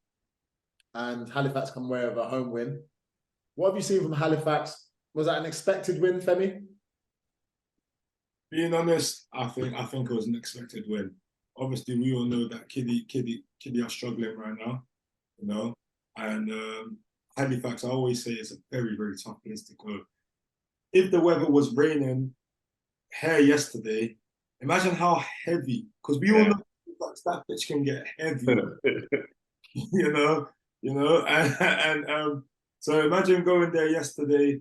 and Halifax come away with a home win. What have you seen from Halifax? Was that an expected win, Femi? Being honest, I think it was an expected win. Obviously, we all know that Kiddie are struggling right now, you know. And Halifax, I always say, is a very, very tough place to go. If the weather was raining here yesterday, imagine how heavy, because we all know that pitch can get heavy, you know, and so imagine going there yesterday,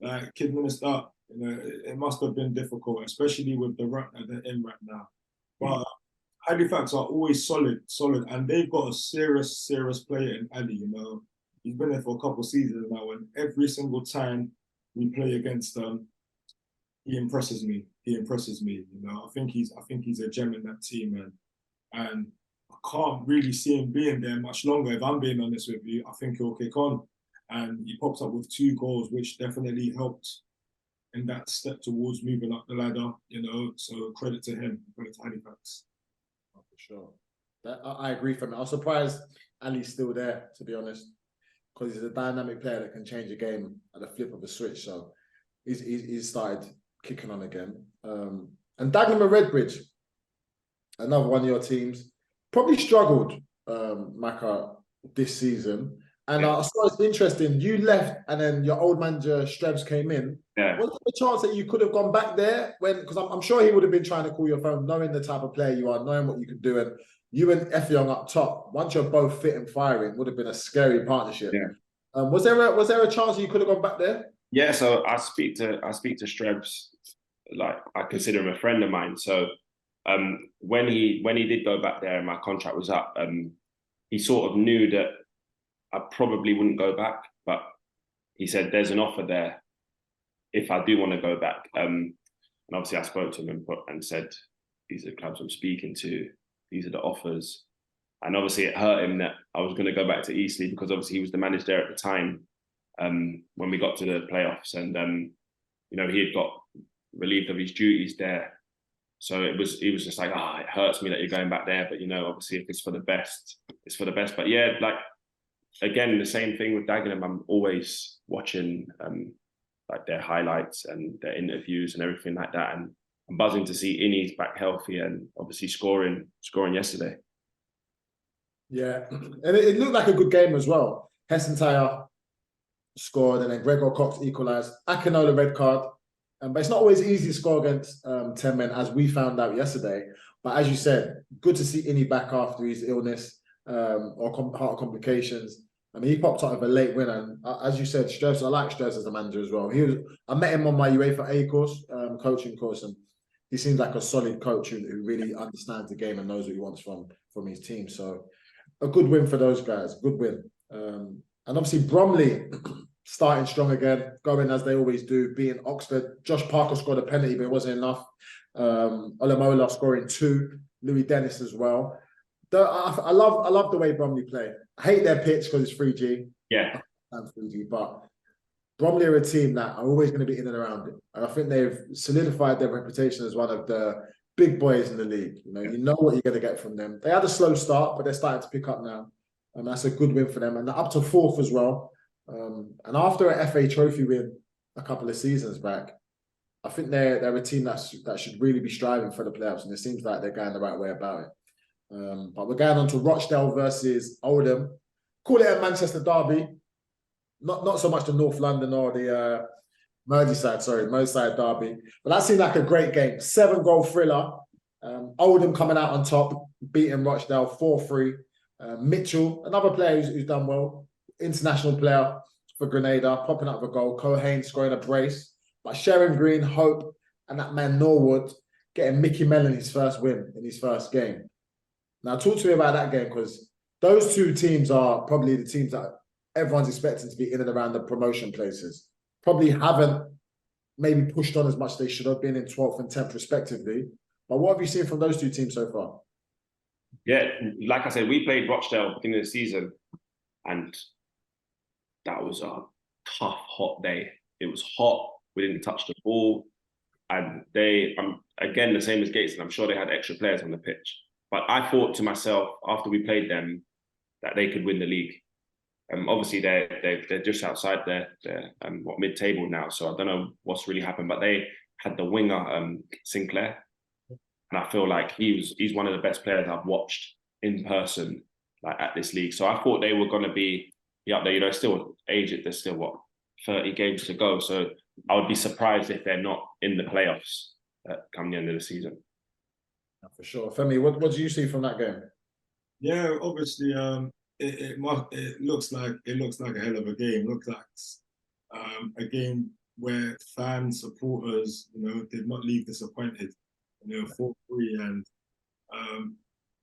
Kidminster, you know, it must have been difficult, especially with the run that they're in right now. But Halifax are always solid, and they've got a serious player in Ali, you know. He's been there for a couple of seasons now, and every single time we play against them, he impresses me. You know. I think he's a gem in that team, and I can't really see him being there much longer. If I'm being honest with you, I think he'll kick on, and he pops up with 2 goals, which definitely helped in that step towards moving up the ladder. You know, so credit to him, credit to Halifax. Oh, for sure, I agree. From it, I was surprised Ali's still there, to be honest, because he's a dynamic player that can change a game at the flip of a switch. So he's started kicking on again. And Dagenham and Redbridge, another one of your teams, probably struggled, Maka, this season. And I saw it's interesting. You left, and then your old manager Strebs came in. Yeah. Was there a chance that you could have gone back there? Because I'm sure he would have been trying to call your phone, knowing the type of player you are, knowing what you could do, and you and Effiong up top. Once you're both fit and firing, would have been a scary partnership. Yeah. Was there a chance that you could have gone back there? Yeah. So I speak to Strebs, like I consider him a friend of mine. So when he did go back there and my contract was up, he sort of knew that I probably wouldn't go back, but he said there's an offer there if I do want to go back. And obviously I spoke to him and said, these are the clubs I'm speaking to, these are the offers. And obviously it hurt him that I was going to go back to Eastleigh, because obviously he was the manager there at the time when we got to the playoffs, and you know, he had got relieved of his duties there. So he was just like, it hurts me that you're going back there, but you know, obviously if it's for the best, it's for the best. But yeah, like again, the same thing with Dagenham. I'm always watching like their highlights and their interviews and everything like that, and I'm buzzing to see Innie's back healthy and obviously scoring yesterday. Yeah, and it looked like a good game as well. Hessenthaler scored, and then Gregor Cox equalised. Akinola red card. But it's not always easy to score against 10 men, as we found out yesterday. But as you said, good to see Innie back after his illness or heart complications. I mean, he popped out with a late winner. And as you said, Strebs, I like Strebs as a manager as well. I met him on my UEFA A course, coaching course, and he seems like a solid coach who really understands the game and knows what he wants from his team. So a good win for those guys, good win. And obviously Bromley starting strong again, going as they always do, beating Oxford. Josh Parker scored a penalty, but it wasn't enough. Olamola scoring 2, Louis Dennis as well. I love the way Bromley play. I hate their pitch because it's 3G. Yeah. 3G, but Bromley are a team that are always going to be in and around it. And I think they've solidified their reputation as one of the big boys in the league. You know what you're going to get from them. They had a slow start, but they're starting to pick up now. And that's a good win for them. And they're up to 4th as well. And after an FA Trophy win a couple of seasons back, I think they're a team that should really be striving for the playoffs, and it seems like they're going the right way about it. But we're going on to Rochdale versus Oldham. Call it a Manchester derby. Not so much the North London or the Merseyside derby. But that seemed like a great game. 7-goal thriller. Oldham coming out on top, beating Rochdale 4-3. Mitchell, another player who's done well. International player for Grenada, popping up with a goal. Cohane scoring a brace. But Sharon Green, Hope, and that man Norwood getting Mickey Mellon his first win in his first game. Now, talk to me about that game, because those two teams are probably the teams that everyone's expecting to be in and around the promotion places. Probably haven't maybe pushed on as much as they should have been in 12th and 10th respectively. But what have you seen from those two teams so far? Yeah, like I said, we played Rochdale beginning of the season, and that was a tough, hot day. It was hot. We didn't touch the ball. And they, again, the same as Gateshead, I'm sure they had extra players on the pitch. But I thought to myself, after we played them, that they could win the league. Obviously, they're just outside they're mid-table now, so I don't know what's really happened. But they had the winger, Sinclair, and I feel like he's one of the best players I've watched in person, like at this league. So I thought they were going to be up there. You know, still aged. There's still 30 games to go. So I would be surprised if they're not in the playoffs come the end of the season. For sure, Femi, what do you see from that game? Yeah, obviously, it looks like a hell of a game. It looks like a game where fans, supporters, did not leave disappointed. 4-3, and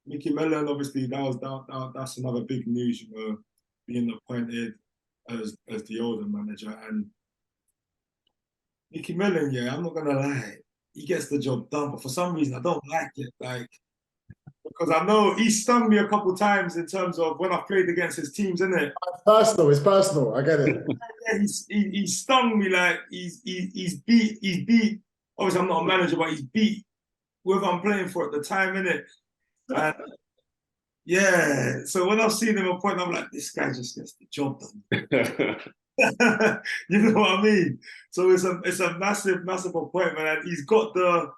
Mickey Mellon, obviously, that's another big news. Being appointed as the Oldham manager, and Mickey Mellon, yeah, I'm not gonna lie, he gets the job done, but for some reason I don't like it, because I know he stung me a couple times in terms of when I've played against his teams, isn't it? It's personal. I get it. Yeah, he stung me, like he's beat. Obviously, I'm not a manager, but he's beat whoever I'm playing for at the time, innit? And yeah, so when I've seen him appoint, I'm like, this guy just gets the job done. You know what I mean? So it's a massive appointment, and he's got the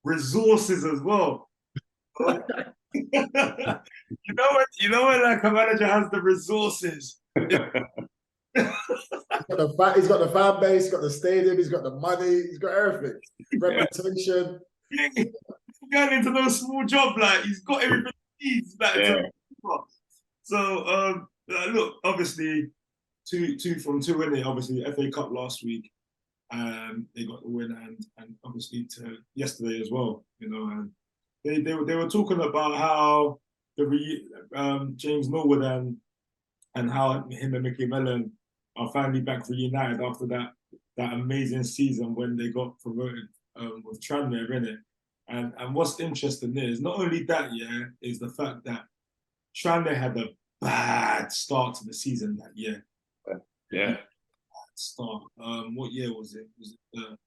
resources as well. you know when like a manager has the resources. He's got the fan base, he's got the stadium, he's got the money, he's got everything. Reputation. He's going into no small job, like he's got everything he needs. So look, obviously 2 from 2 in it. Obviously FA Cup last week, they got the win, and obviously to yesterday as well. And they were talking about how James Norwood and how him and Mickey Mellon are finally back reunited after that amazing season when they got promoted with Tranmere in it. And what's interesting is not only that, is the fact that Tranmere had a bad start to the season that year. Yeah. Bad start. What year was it? Was it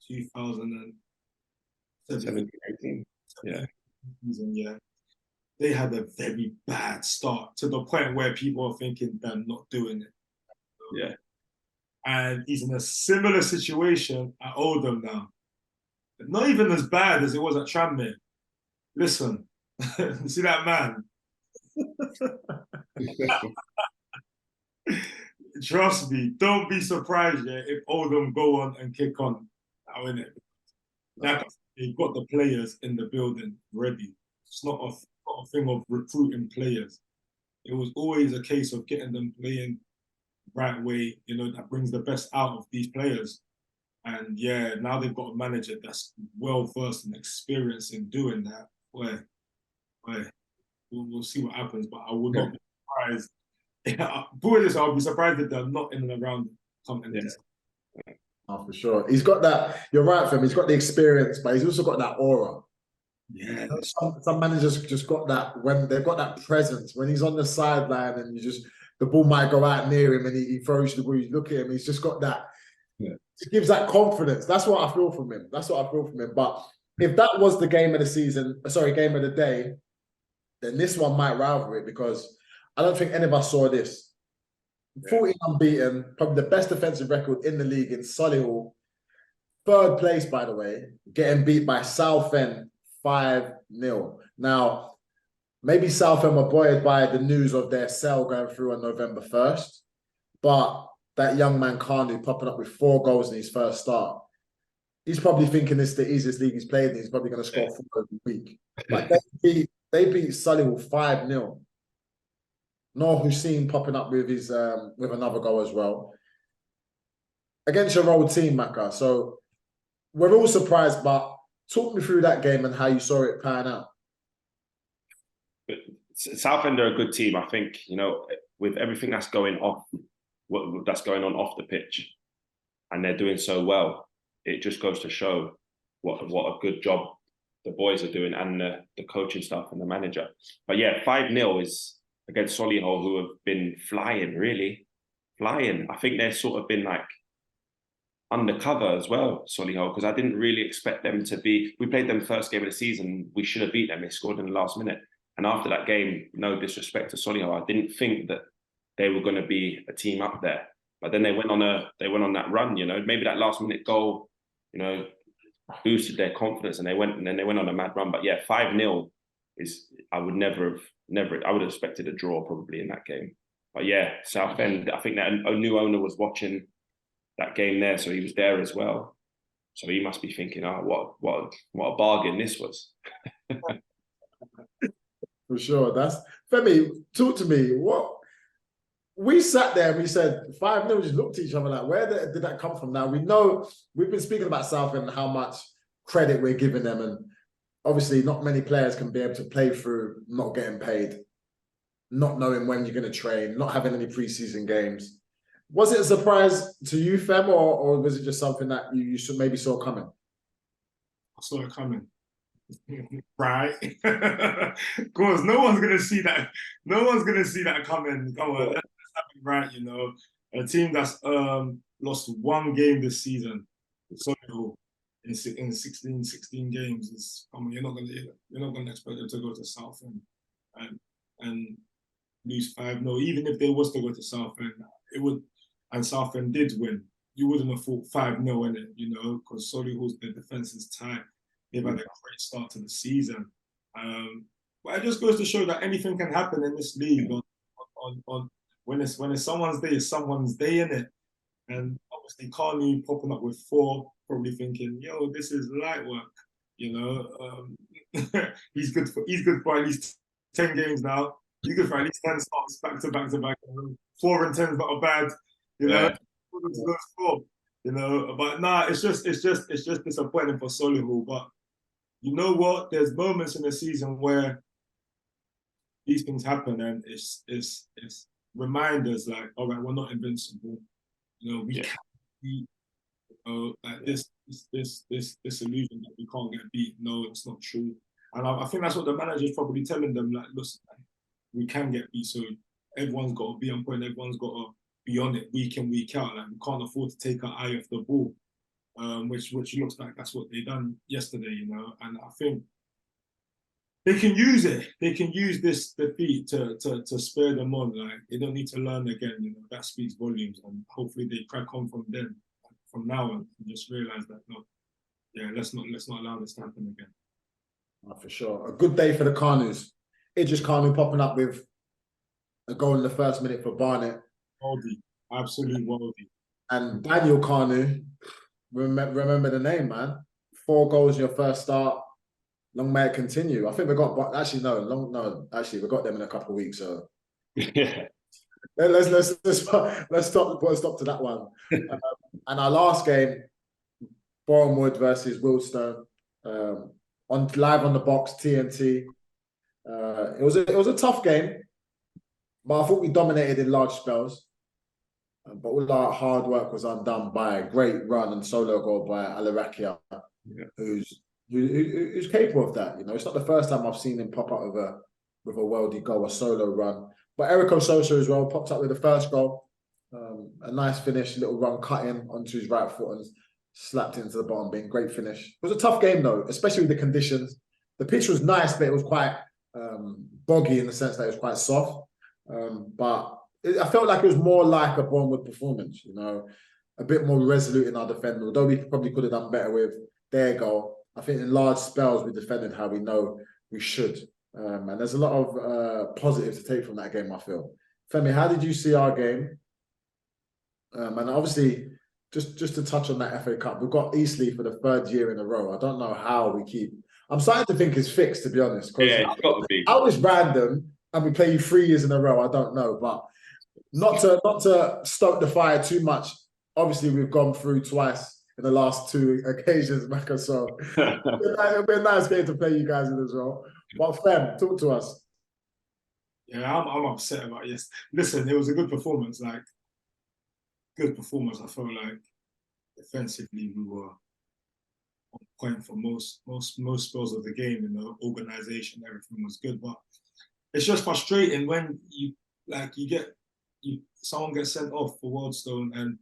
2017, 18? Yeah. Season, yeah. They had a very bad start to the point where people are thinking they're not doing it. Yeah. And he's in a similar situation at Oldham now. Not even as bad as it was at Tranmere. Listen, see that man? Trust me, don't be surprised if Oldham go on and kick on now, innit? They've got the players in the building ready. It's not a thing of recruiting players. It was always a case of getting them playing the right way, that brings the best out of these players. And yeah, now they've got a manager that's well versed and experienced in doing that. We'll see what happens, but I would not be surprised. I'll be surprised if they're not in and around something. Yeah. Oh, for sure. He's got that. You're right, Fem. He's got the experience, but he's also got that aura. Yeah. Some managers just got that, when they've got that presence. When he's on the sideline and the ball might go out near him and he throws you the ball, you look at him, he's just got that. Yeah. It gives that confidence. That's what I feel from him. But if that was the game of the season, game of the day, then this one might rival it, because I don't think any of us saw this. 14 unbeaten, probably the best defensive record in the league in Solihull. 3rd place, by the way, getting beat by Southend 5-0. Now, maybe Southend were buoyed by the news of their sale going through on November 1st, but that young man Carney popping up with 4 goals in his first start. He's probably thinking this is the easiest league he's played in. He's probably going to score 4 every week. But they beat Solihull 5-0. Noor Hussein popping up with his with another goal as well. Against your old team, Maka. So we're all surprised, but talk me through that game and how you saw it pan out. Southend are a good team. I think, with everything that's going on off the pitch, and they're doing so well, it just goes to show what a good job the boys are doing, and the coaching staff and the manager. But yeah, 5-0 is against Solihull, who have been flying, really flying. I think they've sort of been like undercover as well, Solihull, because I didn't really expect them to be. We played them first game of the season. We should have beat them. They scored in the last minute. And after that game, no disrespect to Solihull, I didn't think that they were going to be a team up there. But then they went on that run. You know, maybe that last minute goal, you know, boosted their confidence, and they went on a mad run. But yeah, 5-0 is, I would have expected a draw probably in that game. But yeah, Southend, I think that a new owner was watching that game there, so he was there as well. So he must be thinking, oh, what a bargain this was. For sure. That's Femi, talk to me. What we sat there and we said 5-0, we just looked at each other like, where did that come from? Now we know we've been speaking about Southend and how much credit we're giving them, and obviously not many players can be able to play through not getting paid, not knowing when you're going to train, not having any preseason games. Was it a surprise to you, Fem, or was it just something that you maybe saw coming? I saw it coming. Right? Of course, no one's gonna see that. No one's gonna see that coming. Come on, let's have it right. You know, a team that's lost one game this season, so in 16 games, is, I mean, you're not gonna expect them to go to Southend and lose 5-0. Even if they was to go to Southend, it would, and Southend did win, you wouldn't have thought 5-0 in it, you know, because Solihull's, their defense is tight. They've had a great start to the season. But it just goes to show that anything can happen in this league. On when it's someone's day, it's someone's day, in it. And obviously Carney popping up with 4, probably thinking, yo, this is light work. You know, he's good for at least 10 games now. He's good for at least 10 starts back to back to back. 4 and 10 is not bad. You know, those 4. You know, but nah, it's just disappointing for Solihull. But you know what? There's moments in the season where these things happen, and it's reminders like, all right, we're not invincible. You know, we can't beat. Like this illusion that we can't get beat. No, it's not true. And I think that's what the manager's probably telling them. Like, listen, we can get beat. So everyone's got to be on point. Everyone's got to be on it week in, week out. Like, we can't afford to take our eye off the ball. Which looks like that's what they done yesterday, you know. And I think they can use it. They can use this defeat to spur them on. Like, they don't need to learn again, you know. That speaks volumes, and hopefully they crack on from now on, and just realize that, no, yeah, let's not allow this to happen again. Oh, for sure. A good day for the Carnews. Idris Carnew popping up with a goal in the first minute for Barnet. Worldy, absolute worldy. And Daniel Carnew, remember the name, man. 4 goals in your first start. Long may it continue. I think we got, we got them in a couple of weeks. So yeah, let's stop to that one. And our last game, Bournemouth versus Wilstone, live on the box TNT. It was a tough game, but I thought we dominated in large spells. But all our hard work was undone by a great run and solo goal by Alarakia, who's capable of that. You know, it's not the first time I've seen him pop up with a worldy goal, a solo run. But Eric Ososa as well popped up with the first goal. A nice finish, little run cut in onto his right foot and slapped into the bottom bin. Great finish. It was a tough game though, especially with the conditions. The pitch was nice, but it was quite boggy in the sense that it was quite soft. But I felt like it was more like a Bournemouth performance, you know, a bit more resolute in our defending, although we probably could have done better with their goal. I think in large spells we defended how we know we should. And there's a lot of positives to take from that game, I feel. Femi, how did you see our game? And obviously, just to touch on that FA Cup, we've got Eastleigh for the 3rd year in a row. I don't know how we keep... I'm starting to think it's fixed, to be honest. Yeah, it's got to be. How it's random and we play you 3 years in a row, I don't know. But not to stoke the fire too much. Obviously, we've gone through twice in the last 2 occasions, Maka. So it'll be a nice game to play you guys in as well. But Fem, talk to us. Yeah, I'm upset about it. Yes. Listen, it was a good performance. Like, good performance. I felt like defensively we were point for most spells of the game. You know, organization, everything was good, but it's just frustrating when someone gets sent off for Wildstone and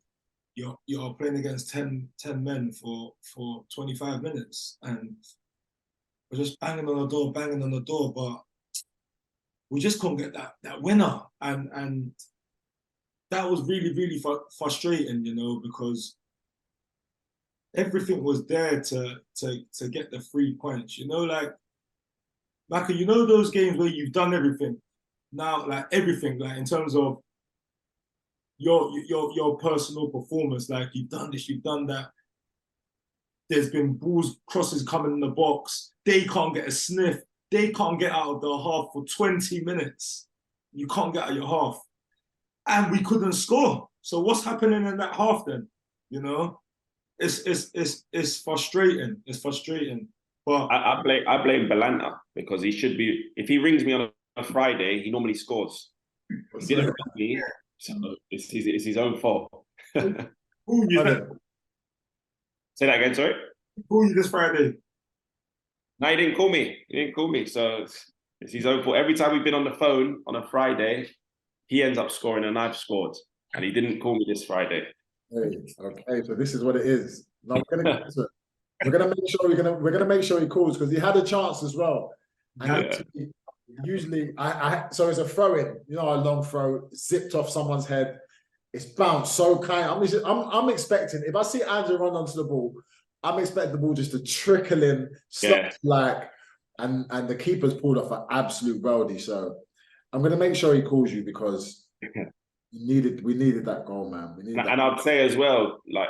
you're playing against 10 men for 25 minutes, and we're just banging on the door, but we just couldn't get that winner, and that was really, really frustrating, you know, because everything was there to get the 3 points, you know, like you know those games where you've done everything. Now, like everything, like in terms of your personal performance, like you've done this, you've done that. There's been crosses coming in the box. They can't get a sniff. They can't get out of the half for 20 minutes. You can't get out of your half. And we couldn't score. So what's happening in that half then? You know? It's frustrating. It's frustrating. But I blame Belanta because he should be. If he rings me on a Friday, he normally scores. He didn't ring me, so it's his own fault. Who you Say that again, sorry. Who you this Friday? No, he didn't call me. So it's his own fault. Every time we've been on the phone on a Friday, he ends up scoring and I've scored, and he didn't call me this Friday. Okay, so this is what it is. Now we're gonna get to it. We're gonna make sure he calls because he had a chance as well. And usually, so it's a throw in, you know, a long throw zipped off someone's head. It's bounced so kind. I'm expecting, if I see Andrew run onto the ball, I'm expecting the ball just to trickle in, and the keeper's pulled off an absolute worldie. So I'm gonna make sure he calls you because we needed that goal, man. And I'd say as well, like,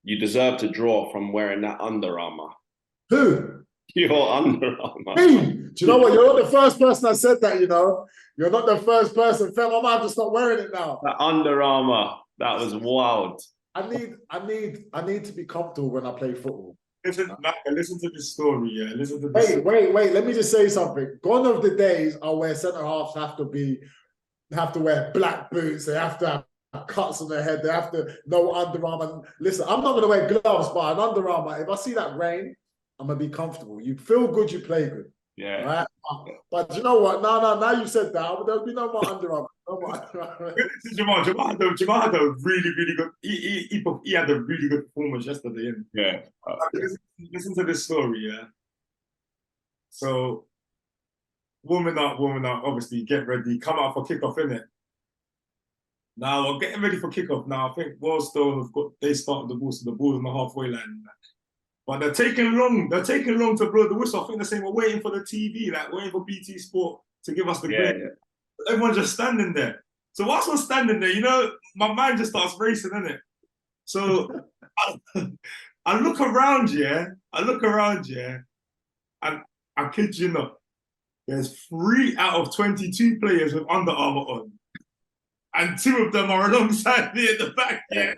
you deserve to draw from wearing that Under Armour. Who? Your Under Armour. Me? Do you know what? You're not the first person that said that, you know. You're not the first person. Fem, I might have to stop wearing it now. That Under Armour. That was wild. I need to be comfortable when I play football. Listen to this story, yeah. Listen to this. Wait. Let me just say something. Gone are the days where centre halves have to wear black boots. They have to have cuts on their head. They have to know Under Armour. Listen, I'm not going to wear gloves, but an Under Armour, if I see that rain, I'm going to be comfortable. You feel good, you play good. Yeah. Right? But you know what? Now you said that. There'll be no more Under Armour. No more. Jamal had a really, really good. He had a really good performance yesterday. Yeah. Listen to this story, yeah. So, warming up. Obviously, get ready. Come out for kickoff, innit? Now we're getting ready for kickoff. Now I think Wildstone they started the ball, so the ball's on the halfway line. But they're taking long. They're taking long to blow the whistle. I think they're saying we're waiting for the TV, like waiting for BT Sport to give us the green. Yeah. Everyone's just standing there. So whilst we're standing there, you know, my mind just starts racing, innit? So I look around, yeah. And I kid you not, there's 3 out of 22 players with Under Armour on. And 2 of them are alongside me at the back, yeah.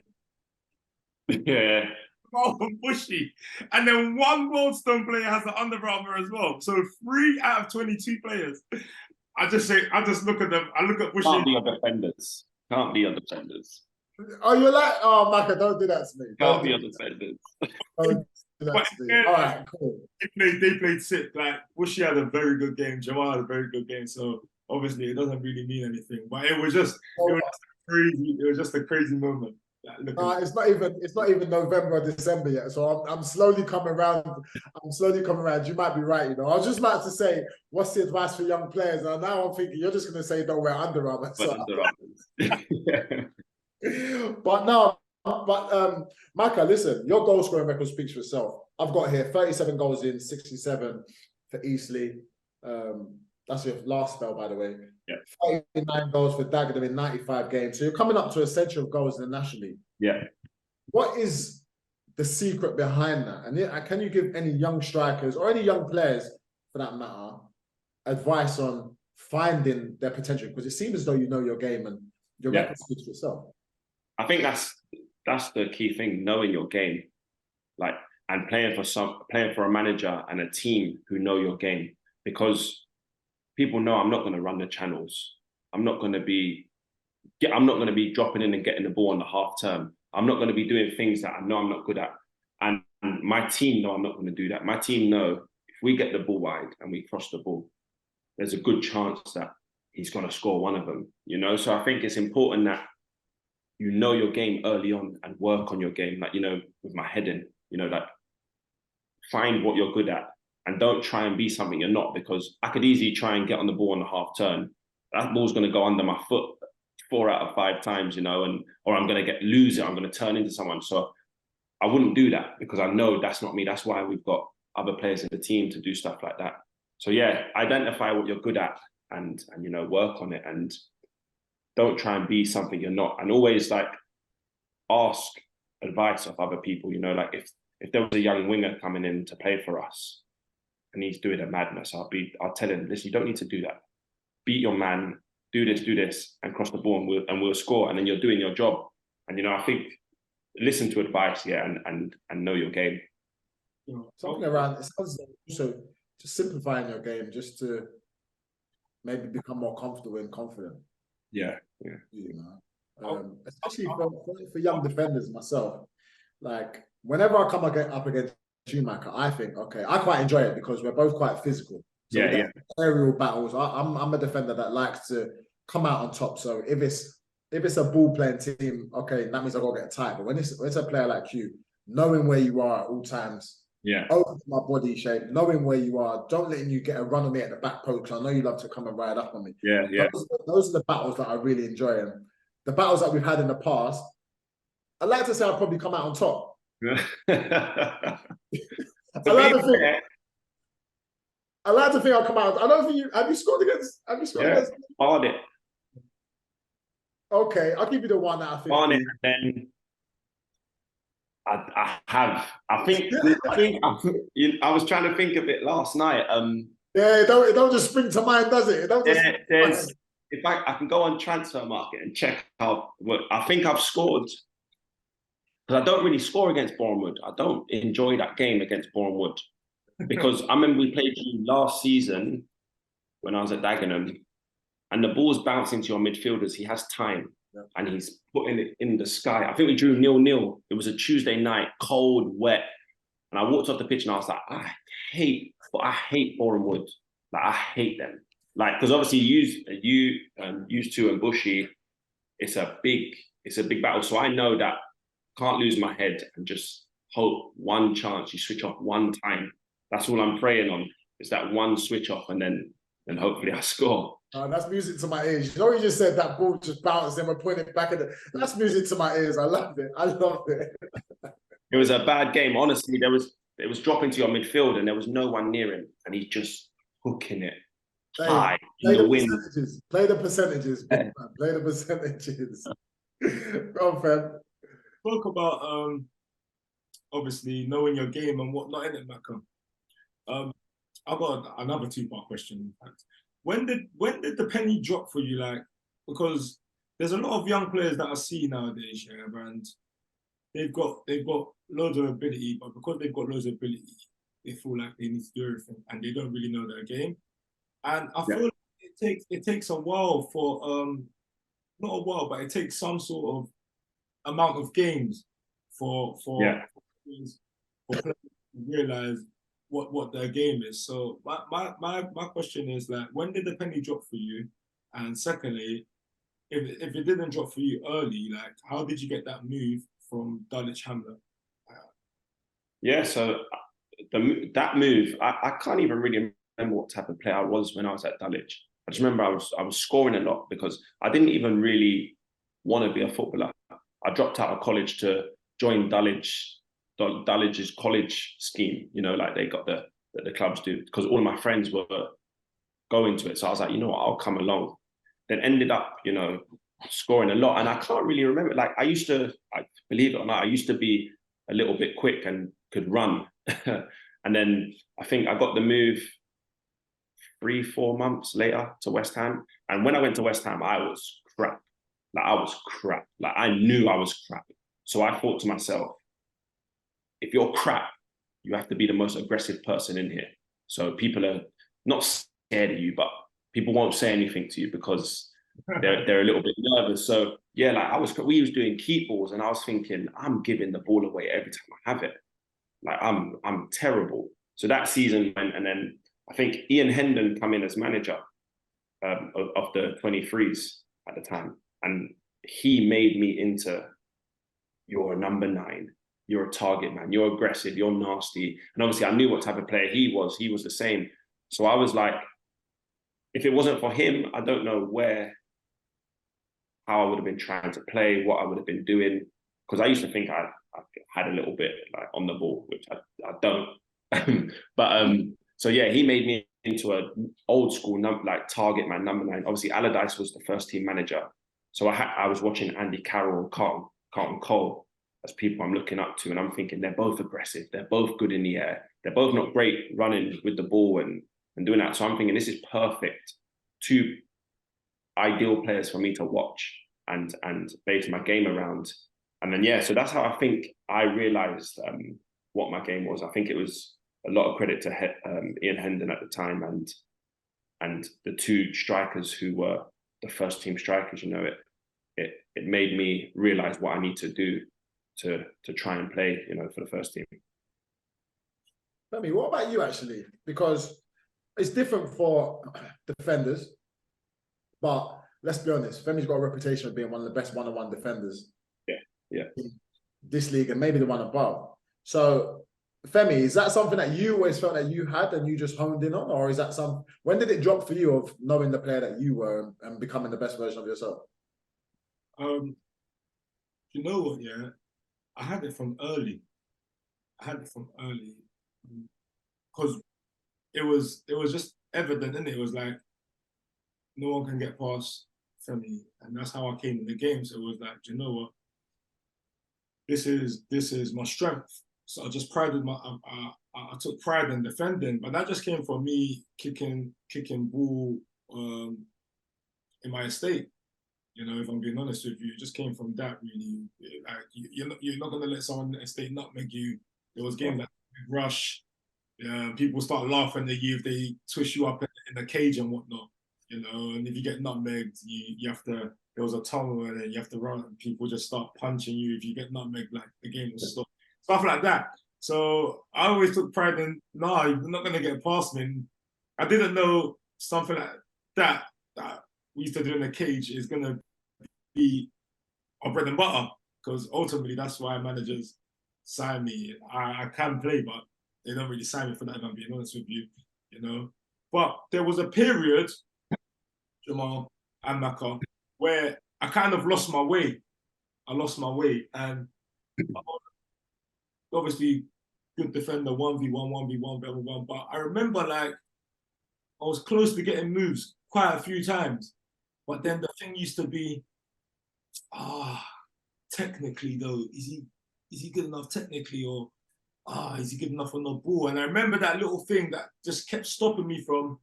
Yeah. Oh, bushy. And then 1 Wildstone player has the Under Armour as well. So 3 out of 22 players. I just look at them. I look at bushy. Can't be on defenders. Oh, you're like, oh, Maka, don't do that to me. Can't be on defenders. Don't do that to me. All right, cool. They played sick. Like, Bushy had a very good game. Jamal had a very good game. So obviously it doesn't really mean anything. But it was just crazy. It was just a crazy moment. It's not even November or December yet, so I'm slowly coming around. You might be right, you know. I was just about to say, what's the advice for young players? And now I'm thinking you're just going to say don't wear Under Armour. But Maka, listen, your goal scoring record speaks for itself. I've got here 37 goals in, 67 for Eastleigh. That's your last spell, by the way. Yeah. 39 goals for Dagenham in 95 games. So you're coming up to a century of goals in the National League. Yeah. What is the secret behind that? And can you give any young strikers or any young players, for that matter, advice on finding their potential? Because it seems as though you know your game and your record speaks for itself. I think that's the key thing, knowing your game, like, and playing for a manager and a team who know your game, because people know I'm not going to run the channels. I'm not going to be dropping in and getting the ball on the half term. I'm not going to be doing things that I know I'm not good at. And And my team know I'm not going to do that. My team know if we get the ball wide and we cross the ball, there's a good chance that he's going to score one of them, you know? So I think it's important that you know your game early on and work on your game. Like, you know, with my heading, you know, like find what you're good at and don't try and be something you're not, because I could easily try and get on the ball on the half turn. That ball's going to go under my foot 4 out of 5 times, you know, or I'm going to lose it. I'm going to turn into someone. So I wouldn't do that because I know that's not me. That's why we've got other players in the team to do stuff like that. So yeah, identify what you're good at and you know, work on it, and don't try and be something you're not. And always like ask advice of other people, you know, like if there was a young winger coming in to play for us and he's doing a madness, I'll tell him, listen, you don't need to do that. Beat your man, do this, and cross the ball, and we'll score. And then you're doing your job. And you know, I think listen to advice, yeah, and know your game. Something around it sounds like also just simplifying your game, just to maybe become more comfortable and confident. Yeah. You know, especially for young defenders myself. Like whenever I come up against you, Maka, I think, okay, I quite enjoy it because we're both quite physical. So aerial battles. I'm a defender that likes to come out on top. So if it's a ball playing team, okay, that means I gotta get tight. But when it's a player like you, knowing where you are at all times, open my body shape, knowing where you are, don't letting you get a run on me at the back post. I know you love to come and ride up on me. Those are the battles that I really enjoy. And the battles that we've had in the past, I'd like to say I'll probably come out on top. I like to think I'll come out. I don't think you have you scored against. Against? Barnet. Okay, I'll give you the one out of 50. Barnet, then I have. I think I was trying to think of it last night. Yeah, it don't just spring to mind, does it? It don't just if I can go on transfer market and check out. I think I've scored. Because I don't really score against Bournemouth. I don't enjoy that game against Bournemouth. Because I remember we played you last season when I was at Dagenham, and the ball's bouncing to your midfielders. He has time, and he's putting it in the sky. I think we drew 0-0. It was a Tuesday night, cold, wet. And I walked off the pitch and I was like, I hate Bournemouth. Like, I hate them. Like, because obviously you used to and Bushy, it's a big battle. So I know that I can't lose my head and just hope one chance you switch off one time. That's all I'm praying on. Is that one switch off, and then hopefully I score. That's music to my ears. You know, you just said that ball just bounced and we're putting it back in that's music to my ears. I loved it. It was a bad game. Honestly, it was dropping to your midfield and there was no one near him, and he's just hooking it high in the wind. Play the percentages. Play the percentages. Go on, Fem. Talk about obviously knowing your game and whatnot in it, Macca. I've got another 2-part question. In fact, when did the penny drop for you? Like, because there's a lot of young players that I see nowadays, and they've got loads of ability, but because they've got loads of ability, they feel like they need to do everything, and they don't really know their game. And I feel like it takes a while for not a while, but it takes some sort of amount of games for players to realize what their game is. So my question is, like, when did the penny drop for you? And secondly, if it didn't drop for you early, like, how did you get that move from Dulwich Hamlet? So that move, I can't even really remember what type of player I was when I was at Dulwich. I just remember I was scoring a lot because I didn't even really want to be a footballer. I dropped out of college to join Dulwich's college scheme, you know, like they got the clubs do, because all of my friends were going to it. So I was like, you know what, I'll come along. Then ended up, you know, scoring a lot. And I can't really remember, like believe it or not, I used to be a little bit quick and could run. And then I think I got the move 3-4 months later to West Ham. And when I went to West Ham, I was crap. Like I knew I was crap. So I thought to myself, if you're crap, you have to be the most aggressive person in here. So people are not scared of you, but people won't say anything to you because they're a little bit nervous. So yeah, like we was doing keep balls, and I was thinking, I'm giving the ball away every time I have it. Like I'm terrible. So that season went, and then I think Ian Hendon come in as manager of the 23s at the time, and he made me into, you're a number 9, you're a target man, you're aggressive, you're nasty. And obviously I knew what type of player he was the same. So I was like, if it wasn't for him, I don't know how I would have been trying to play, what I would have been doing. Because I used to think I had a little bit like on the ball, which I don't. But so yeah, he made me into an old school like target man, number 9. Obviously Allardyce was the first team manager. So I was watching Andy Carroll and Carlton Cole as people I'm looking up to, and I'm thinking they're both aggressive, they're both good in the air, they're both not great running with the ball and doing that. So I'm thinking this is perfect, 2 ideal players for me to watch and base my game around. And then, yeah, so that's how I think I realised what my game was. I think it was a lot of credit to Ian Hendon at the time and the 2 strikers who were the first team strikers. You know, it made me realise what I need to do to try and play, you know, for the first team. Femi, what about you actually? Because it's different for defenders, but let's be honest, Femi's got a reputation of being one of the best one-on-one defenders. Yeah. In this league and maybe the one above. So, Femi, is that something that you always felt that you had and you just honed in on, or is that when did it drop for you of knowing the player that you were and becoming the best version of yourself? You know what? Yeah, I had it from early. Because it was just evident, and it was like no one can get past Femi, and that's how I came in the game. So it was like, you know what? This is my strength. So I just prided I took pride in defending, but that just came from me kicking ball in my estate. You know, if I'm being honest with you, it just came from that really. Like you're not gonna let someone in the estate nutmeg you. There was games like Rush. People start laughing at you if they twist you up in the cage and whatnot. You know, and if you get nutmegged, you have to. There was a tunnel and then you have to run, and people just start punching you. If you get nutmegged, like the game will stop. Stuff like that. So I always took pride in, no, you're not gonna get past me. And I didn't know something like that we used to do in the cage is gonna be our bread and butter, because ultimately that's why managers sign me. I can play, but they don't really sign me for that, if I'm being honest with you, you know. But there was a period, Jamal and Maka, where I kind of lost my way. And obviously good defender, 1v1, 1v1, blah, blah, blah. But I remember like I was close to getting moves quite a few times. But then the thing used to be, technically though, is he good enough technically, or is he good enough on the ball? And I remember that little thing that just kept stopping me from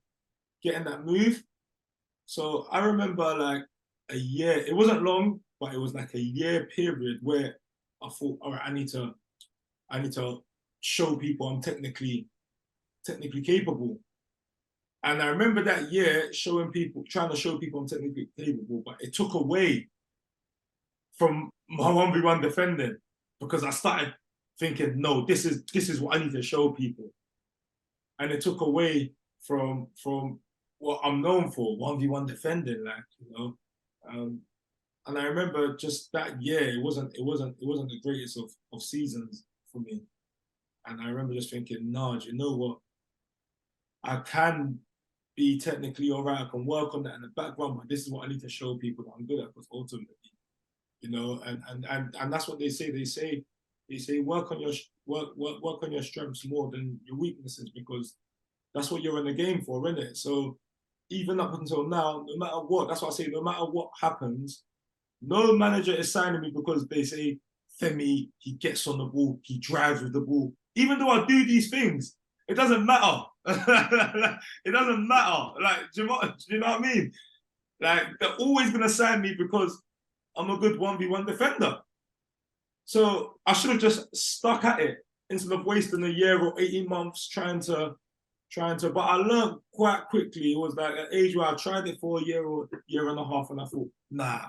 getting that move. So I remember like a year, it wasn't long, but it was like a year period where I thought, all right, I need to show people I'm technically capable. And I remember that year trying to show people I'm technically capable, but it took away from my 1v1 defending, because I started thinking, no, this is what I need to show people. And it took away from what I'm known for, 1v1 defending, like, you know. And I remember just that year, it wasn't the greatest of seasons for me. And I remember just thinking, no, you know what? I can be technically all right. I can work on that in the background, but this is what I need to show people that I'm good at, because ultimately, you know, and that's what they say. They say work on your strengths more than your weaknesses, because that's what you're in the game for, isn't it? So even up until now, no matter what, that's what I say, no matter what happens, no manager is signing me because they say, Femi, he gets on the ball, he drives with the ball. Even though I do these things, it doesn't matter. It doesn't matter. Like, Jamal, do you know what I mean? Like, they're always going to sign me because I'm a good 1v1 defender. So I should have just stuck at it instead of wasting a year or 18 months trying to, but I learned quite quickly. It was like an age where I tried it for a year or year and a half, and I thought, nah,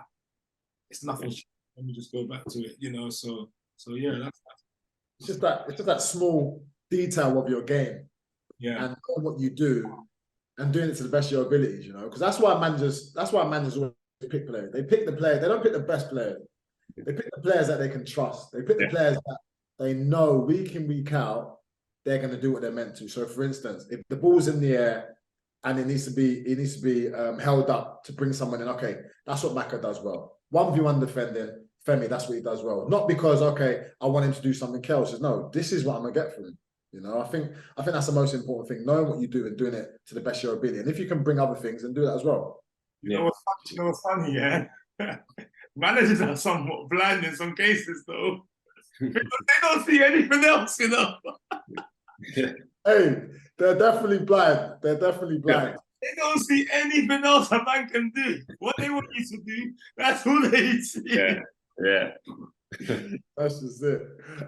it's nothing. Let me just go back to it, you know. So yeah, that's it's just that small detail of your game Yeah. and what you do and doing it to the best of your abilities, you know, because that's why managers always pick players. They pick the players. They don't pick the best players. They pick the players that they can trust. They pick the players that they know week in, week out, they're going to do what they're meant to. So, for instance, if the ball's in the air and it needs to be held up to bring someone in, okay, that's what Maka does well. 1v1 defending, Femi, that's what he does well. Not because, okay, I want him to do something else. It's, no, this is what I'm going to get from him. You know, I think that's the most important thing, knowing what you do and doing it to the best of your ability. And if you can bring other things, then do that as well. You know what's funny, yeah? Managers are somewhat blind in some cases, though. Because they don't see anything else, you know. Hey, they're definitely blind. They're definitely blind. They don't see anything else a man can do. What they want you to do, that's all they see. Yeah. That's just it.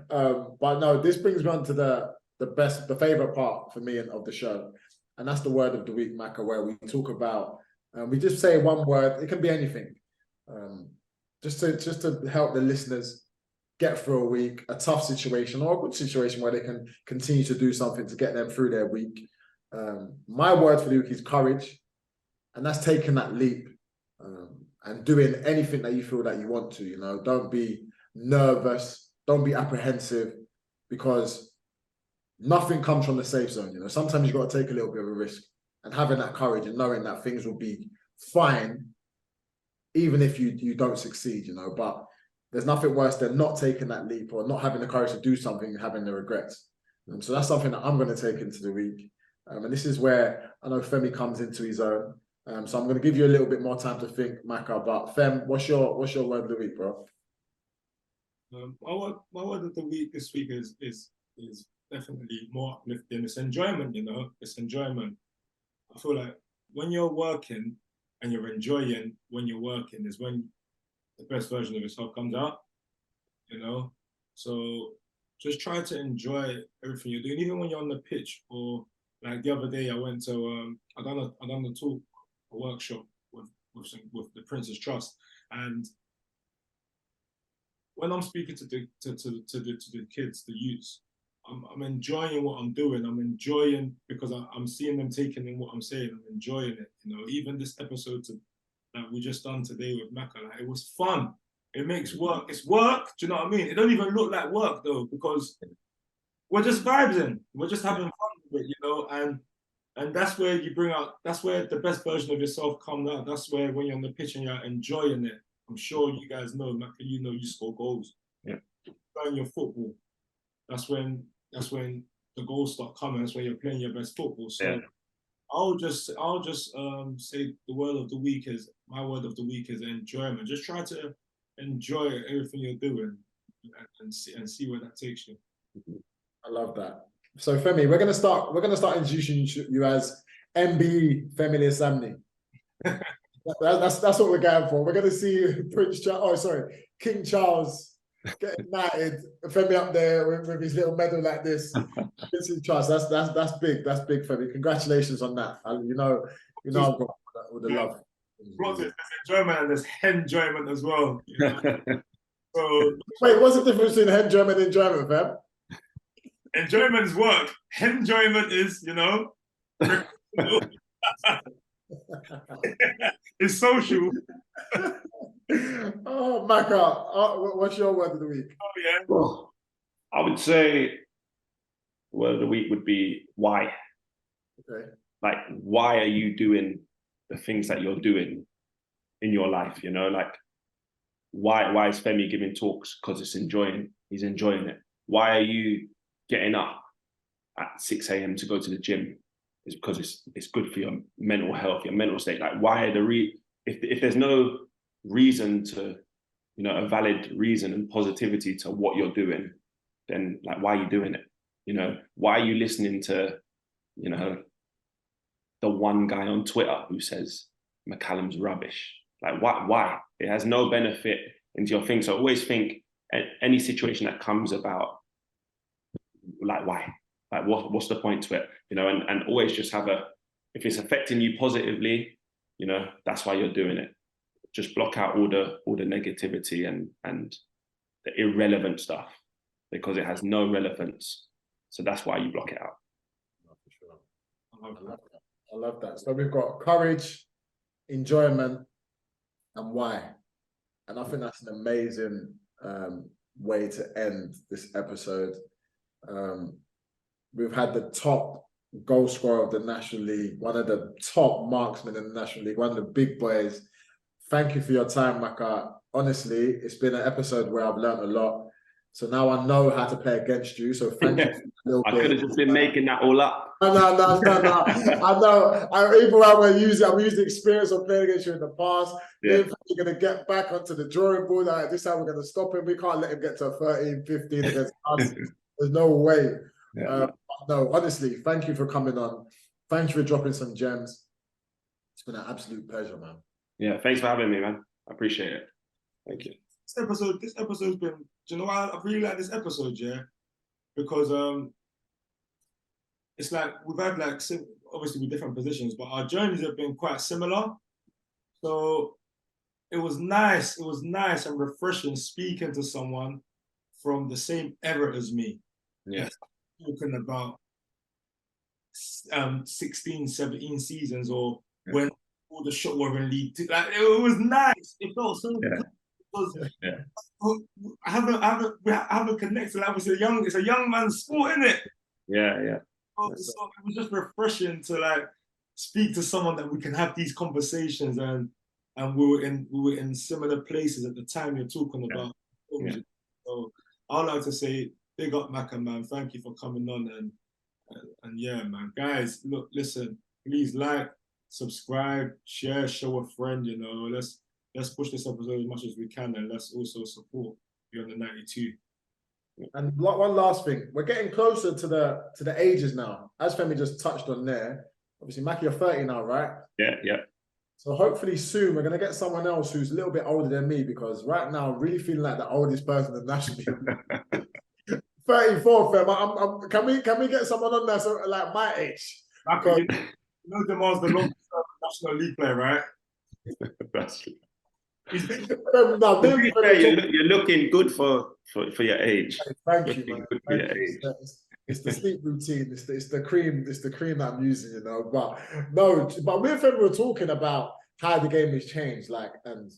But no, this brings me on to the favorite part for me of the show, and that's the word of the week, Maka, where we talk about. We just say one word. It can be anything. Just to help the listeners get through a week, a tough situation or a good situation where they can continue to do something to get them through their week. My word for the week is courage, and that's taking that leap and doing anything that you feel that you want to. You know, don't be nervous, don't be apprehensive, because nothing comes from the safe zone. You know, sometimes you've got to take a little bit of a risk, and having that courage and knowing that things will be fine, even if you don't succeed. You know, but there's nothing worse than not taking that leap or not having the courage to do something and having the regrets. So that's something that I'm going to take into the week. And this is where I know Femi comes into his own. So I'm going to give you a little bit more time to think, Maka. But Fem, what's your word of the week, bro? My word of the week this week is definitely more uplifting. It's enjoyment, you know. It's enjoyment. I feel like when you're working and you're enjoying when you're working is when the best version of yourself comes out, you know. So just try to enjoy everything you're doing, even when you're on the pitch. Or like the other day, I went to I done a workshop with the Prince's Trust, and when I'm speaking to the kids, the youths, I'm enjoying what I'm doing. I'm enjoying because I'm seeing them taking in what I'm saying. I'm enjoying it. You know, even this episode that we just done today with Maka, like, it was fun. It makes work. It's work. Do you know what I mean? It don't even look like work though, because we're just vibing. We're just having fun with it, you know. And that's where you bring out. That's where the best version of yourself comes out. That's where when you're on the pitch and you're enjoying it. I'm sure you guys know, Maka. You know, you score goals. Yeah. Playing your football. That's when the goals start coming. That's when you're playing your best football. So. Yeah. I'll just say the word of the week is, my word of the week is enjoyment. Just try to enjoy everything you're doing and see where that takes you. I love that. So Femi, we're gonna start introducing you as MBE Femi Ilesanmi. That's what we're going for. We're gonna see King Charles getting knighted, Femi up there with his little medal like this. Trust. That's big. That's big, Femi. Congratulations on that. You know I've got all the love. There's enjoyment and there's enjoyment as well. You know? So wait, what's the difference between enjoyment and enjoyment, fam? Enjoyment is work. Enjoyment is, you know, it's social. Oh, Maka, what's your word of the week? Oh yeah. Well, I would say the word of the week would be why. Okay. Like, why are you doing the things that you're doing in your life? You know, like, why is Femi giving talks? Because he's enjoying it. Why are you getting up at 6 a.m. to go to the gym? It's because it's good for your mental health, your mental state. Like, why are if there's no reason to, you know, a valid reason and positivity to what you're doing, then like, why are you doing it? You know, why are you listening to, you know, the one guy on Twitter who says McCallum's rubbish? Like, why? It has no benefit into your thing. So always think any situation that comes about, like, why? Like, what's the point to it? You know, and always just have if it's affecting you positively, you know, that's why you're doing it. Just block out all the negativity and the irrelevant stuff. because it has no relevance. So that's why you block it out. For sure. I love that. So we've got courage, enjoyment, and why. And I think that's an amazing way to end this episode. We've had the top goal scorer of the National League, one of the top marksmen in the National League, one of the big boys. Thank you for your time, Maka. Honestly, it's been an episode where I've learned a lot. So now I know how to play against you. So thank you. I could have just been making that all up. No. I know. Even when I'm using experience of playing against you in the past. Yeah. We're going to get back onto the drawing board. This time we're going to stop him. We can't let him get to 13, 15 against us. There's no way. Yeah. No, honestly, thank you for coming on. Thank you for dropping some gems. It's been an absolute pleasure, man. Yeah, thanks for having me, man. I appreciate it. Thank you. This episode's been, do you know why I really like this episode, yeah? Because it's like we've had like obviously with different positions, but our journeys have been quite similar. So it was nice and refreshing speaking to someone from the same era as me. Yeah. Talking about 16, 17 seasons or when all the shot were in League Two. Like, it was nice. It felt so good. I haven't connected. Like, it's a young man's sport, isn't it? Yeah. So it was just refreshing to like speak to someone that we can have these conversations, and we were in similar places at the time you're talking about. Yeah. So I'd like to say big up Maka, man. Thank you for coming on, and yeah, man. Guys, look, listen, please like, subscribe, share, show a friend, you know. Let's push this episode as much as we can, and let's also support Beyond the 92. And one last thing, we're getting closer to the ages now. As Femi just touched on there, obviously, Maki, you're 30 now, right? Yeah. So hopefully soon we're going to get someone else who's a little bit older than me, because right now I'm really feeling like the oldest person in the National League. 34, Fem. Can we get someone on there like my age? You know Jamal's the longest National League player, right? That's true. You're looking good for your age. Thank you, man. Thank you. It's the sleep routine. It's the cream. It's the cream that I'm using, you know. But me and Femi were talking about how the game has changed. Like, and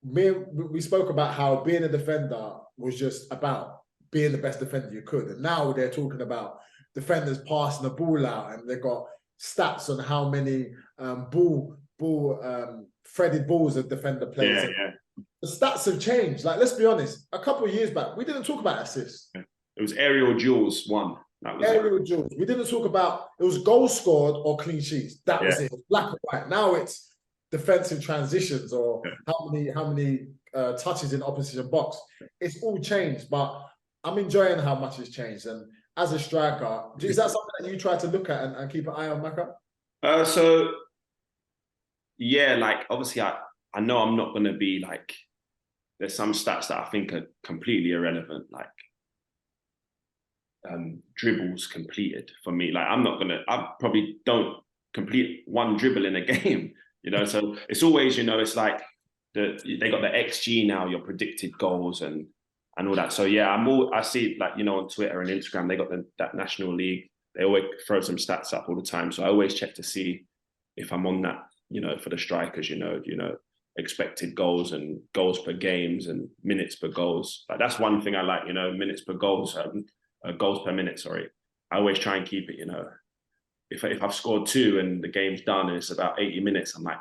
we spoke about how being a defender was just about being the best defender you could, and now they're talking about defenders passing the ball out, and they've got stats on how many threaded balls a defender plays. Yeah. The stats have changed. Like, let's be honest, a couple of years back, we didn't talk about assists. It was aerial duels one. Aerial duels. We didn't talk about, it was goals scored or clean sheets. That was it. Black and white. Now it's defensive transitions or how many touches in opposition box. It's all changed, but I'm enjoying how much it's changed. And as a striker, is that something that you try to look at and keep an eye on, Maka? Yeah, like obviously I know I'm not going to be like, there's some stats that I think are completely irrelevant, like dribbles completed for me. Like I probably don't complete one dribble in a game, you know? So it's always, you know, it's like they got the XG now, your predicted goals and all that. So yeah, I see like, you know, on Twitter and Instagram, they got that National League. They always throw some stats up all the time. So I always check to see if I'm on that, you know, for the strikers, you know, expected goals and goals per games and minutes per goals. Like that's one thing I like, you know, minutes per goals, goals per minute, sorry. I always try and keep it, you know, if I've scored 2 and the game's done and it's about 80 minutes, I'm like,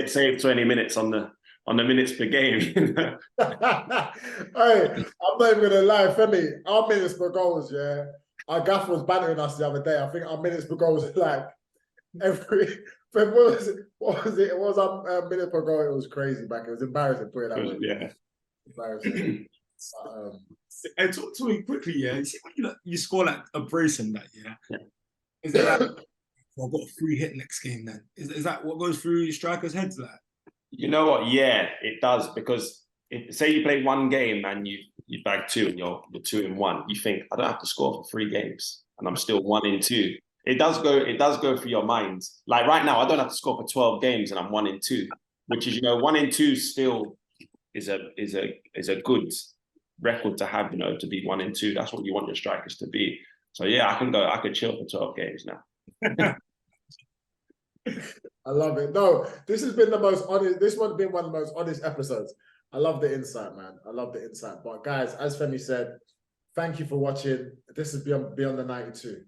save 20 minutes on the minutes per game. Hey, I'm not even gonna lie, Femi, our minutes per goals, yeah. Our gaffer was bantering us the other day. I think our minutes per goals is like what was it? It was our minute per goal. It was crazy back. It was embarrassing, put it that way. Yeah. Embarrassing. And talk to me quickly, yeah. You see when you score like a brace and that, yeah. Is it like, I've got a free hit next game then? Is that what goes through strikers' heads like? You know what? Yeah, it does, because say you play one game and you bag 2 and you're 2 in 1, you think I don't have to score for 3 games and I'm still 1 in 2. It does go through your mind. Like right now, I don't have to score for 12 games and I'm 1 in 2, which is, you know, 1 in 2 still is a good record to have, to be 1 and 2. That's what you want your strikers to be. So yeah, I could chill for 12 games now. I love it. No, this has been the most honest. This one's been one of the most honest episodes. I love the insight, man. I love the insight. But guys, as Femi said, thank you for watching. This is Beyond the 92.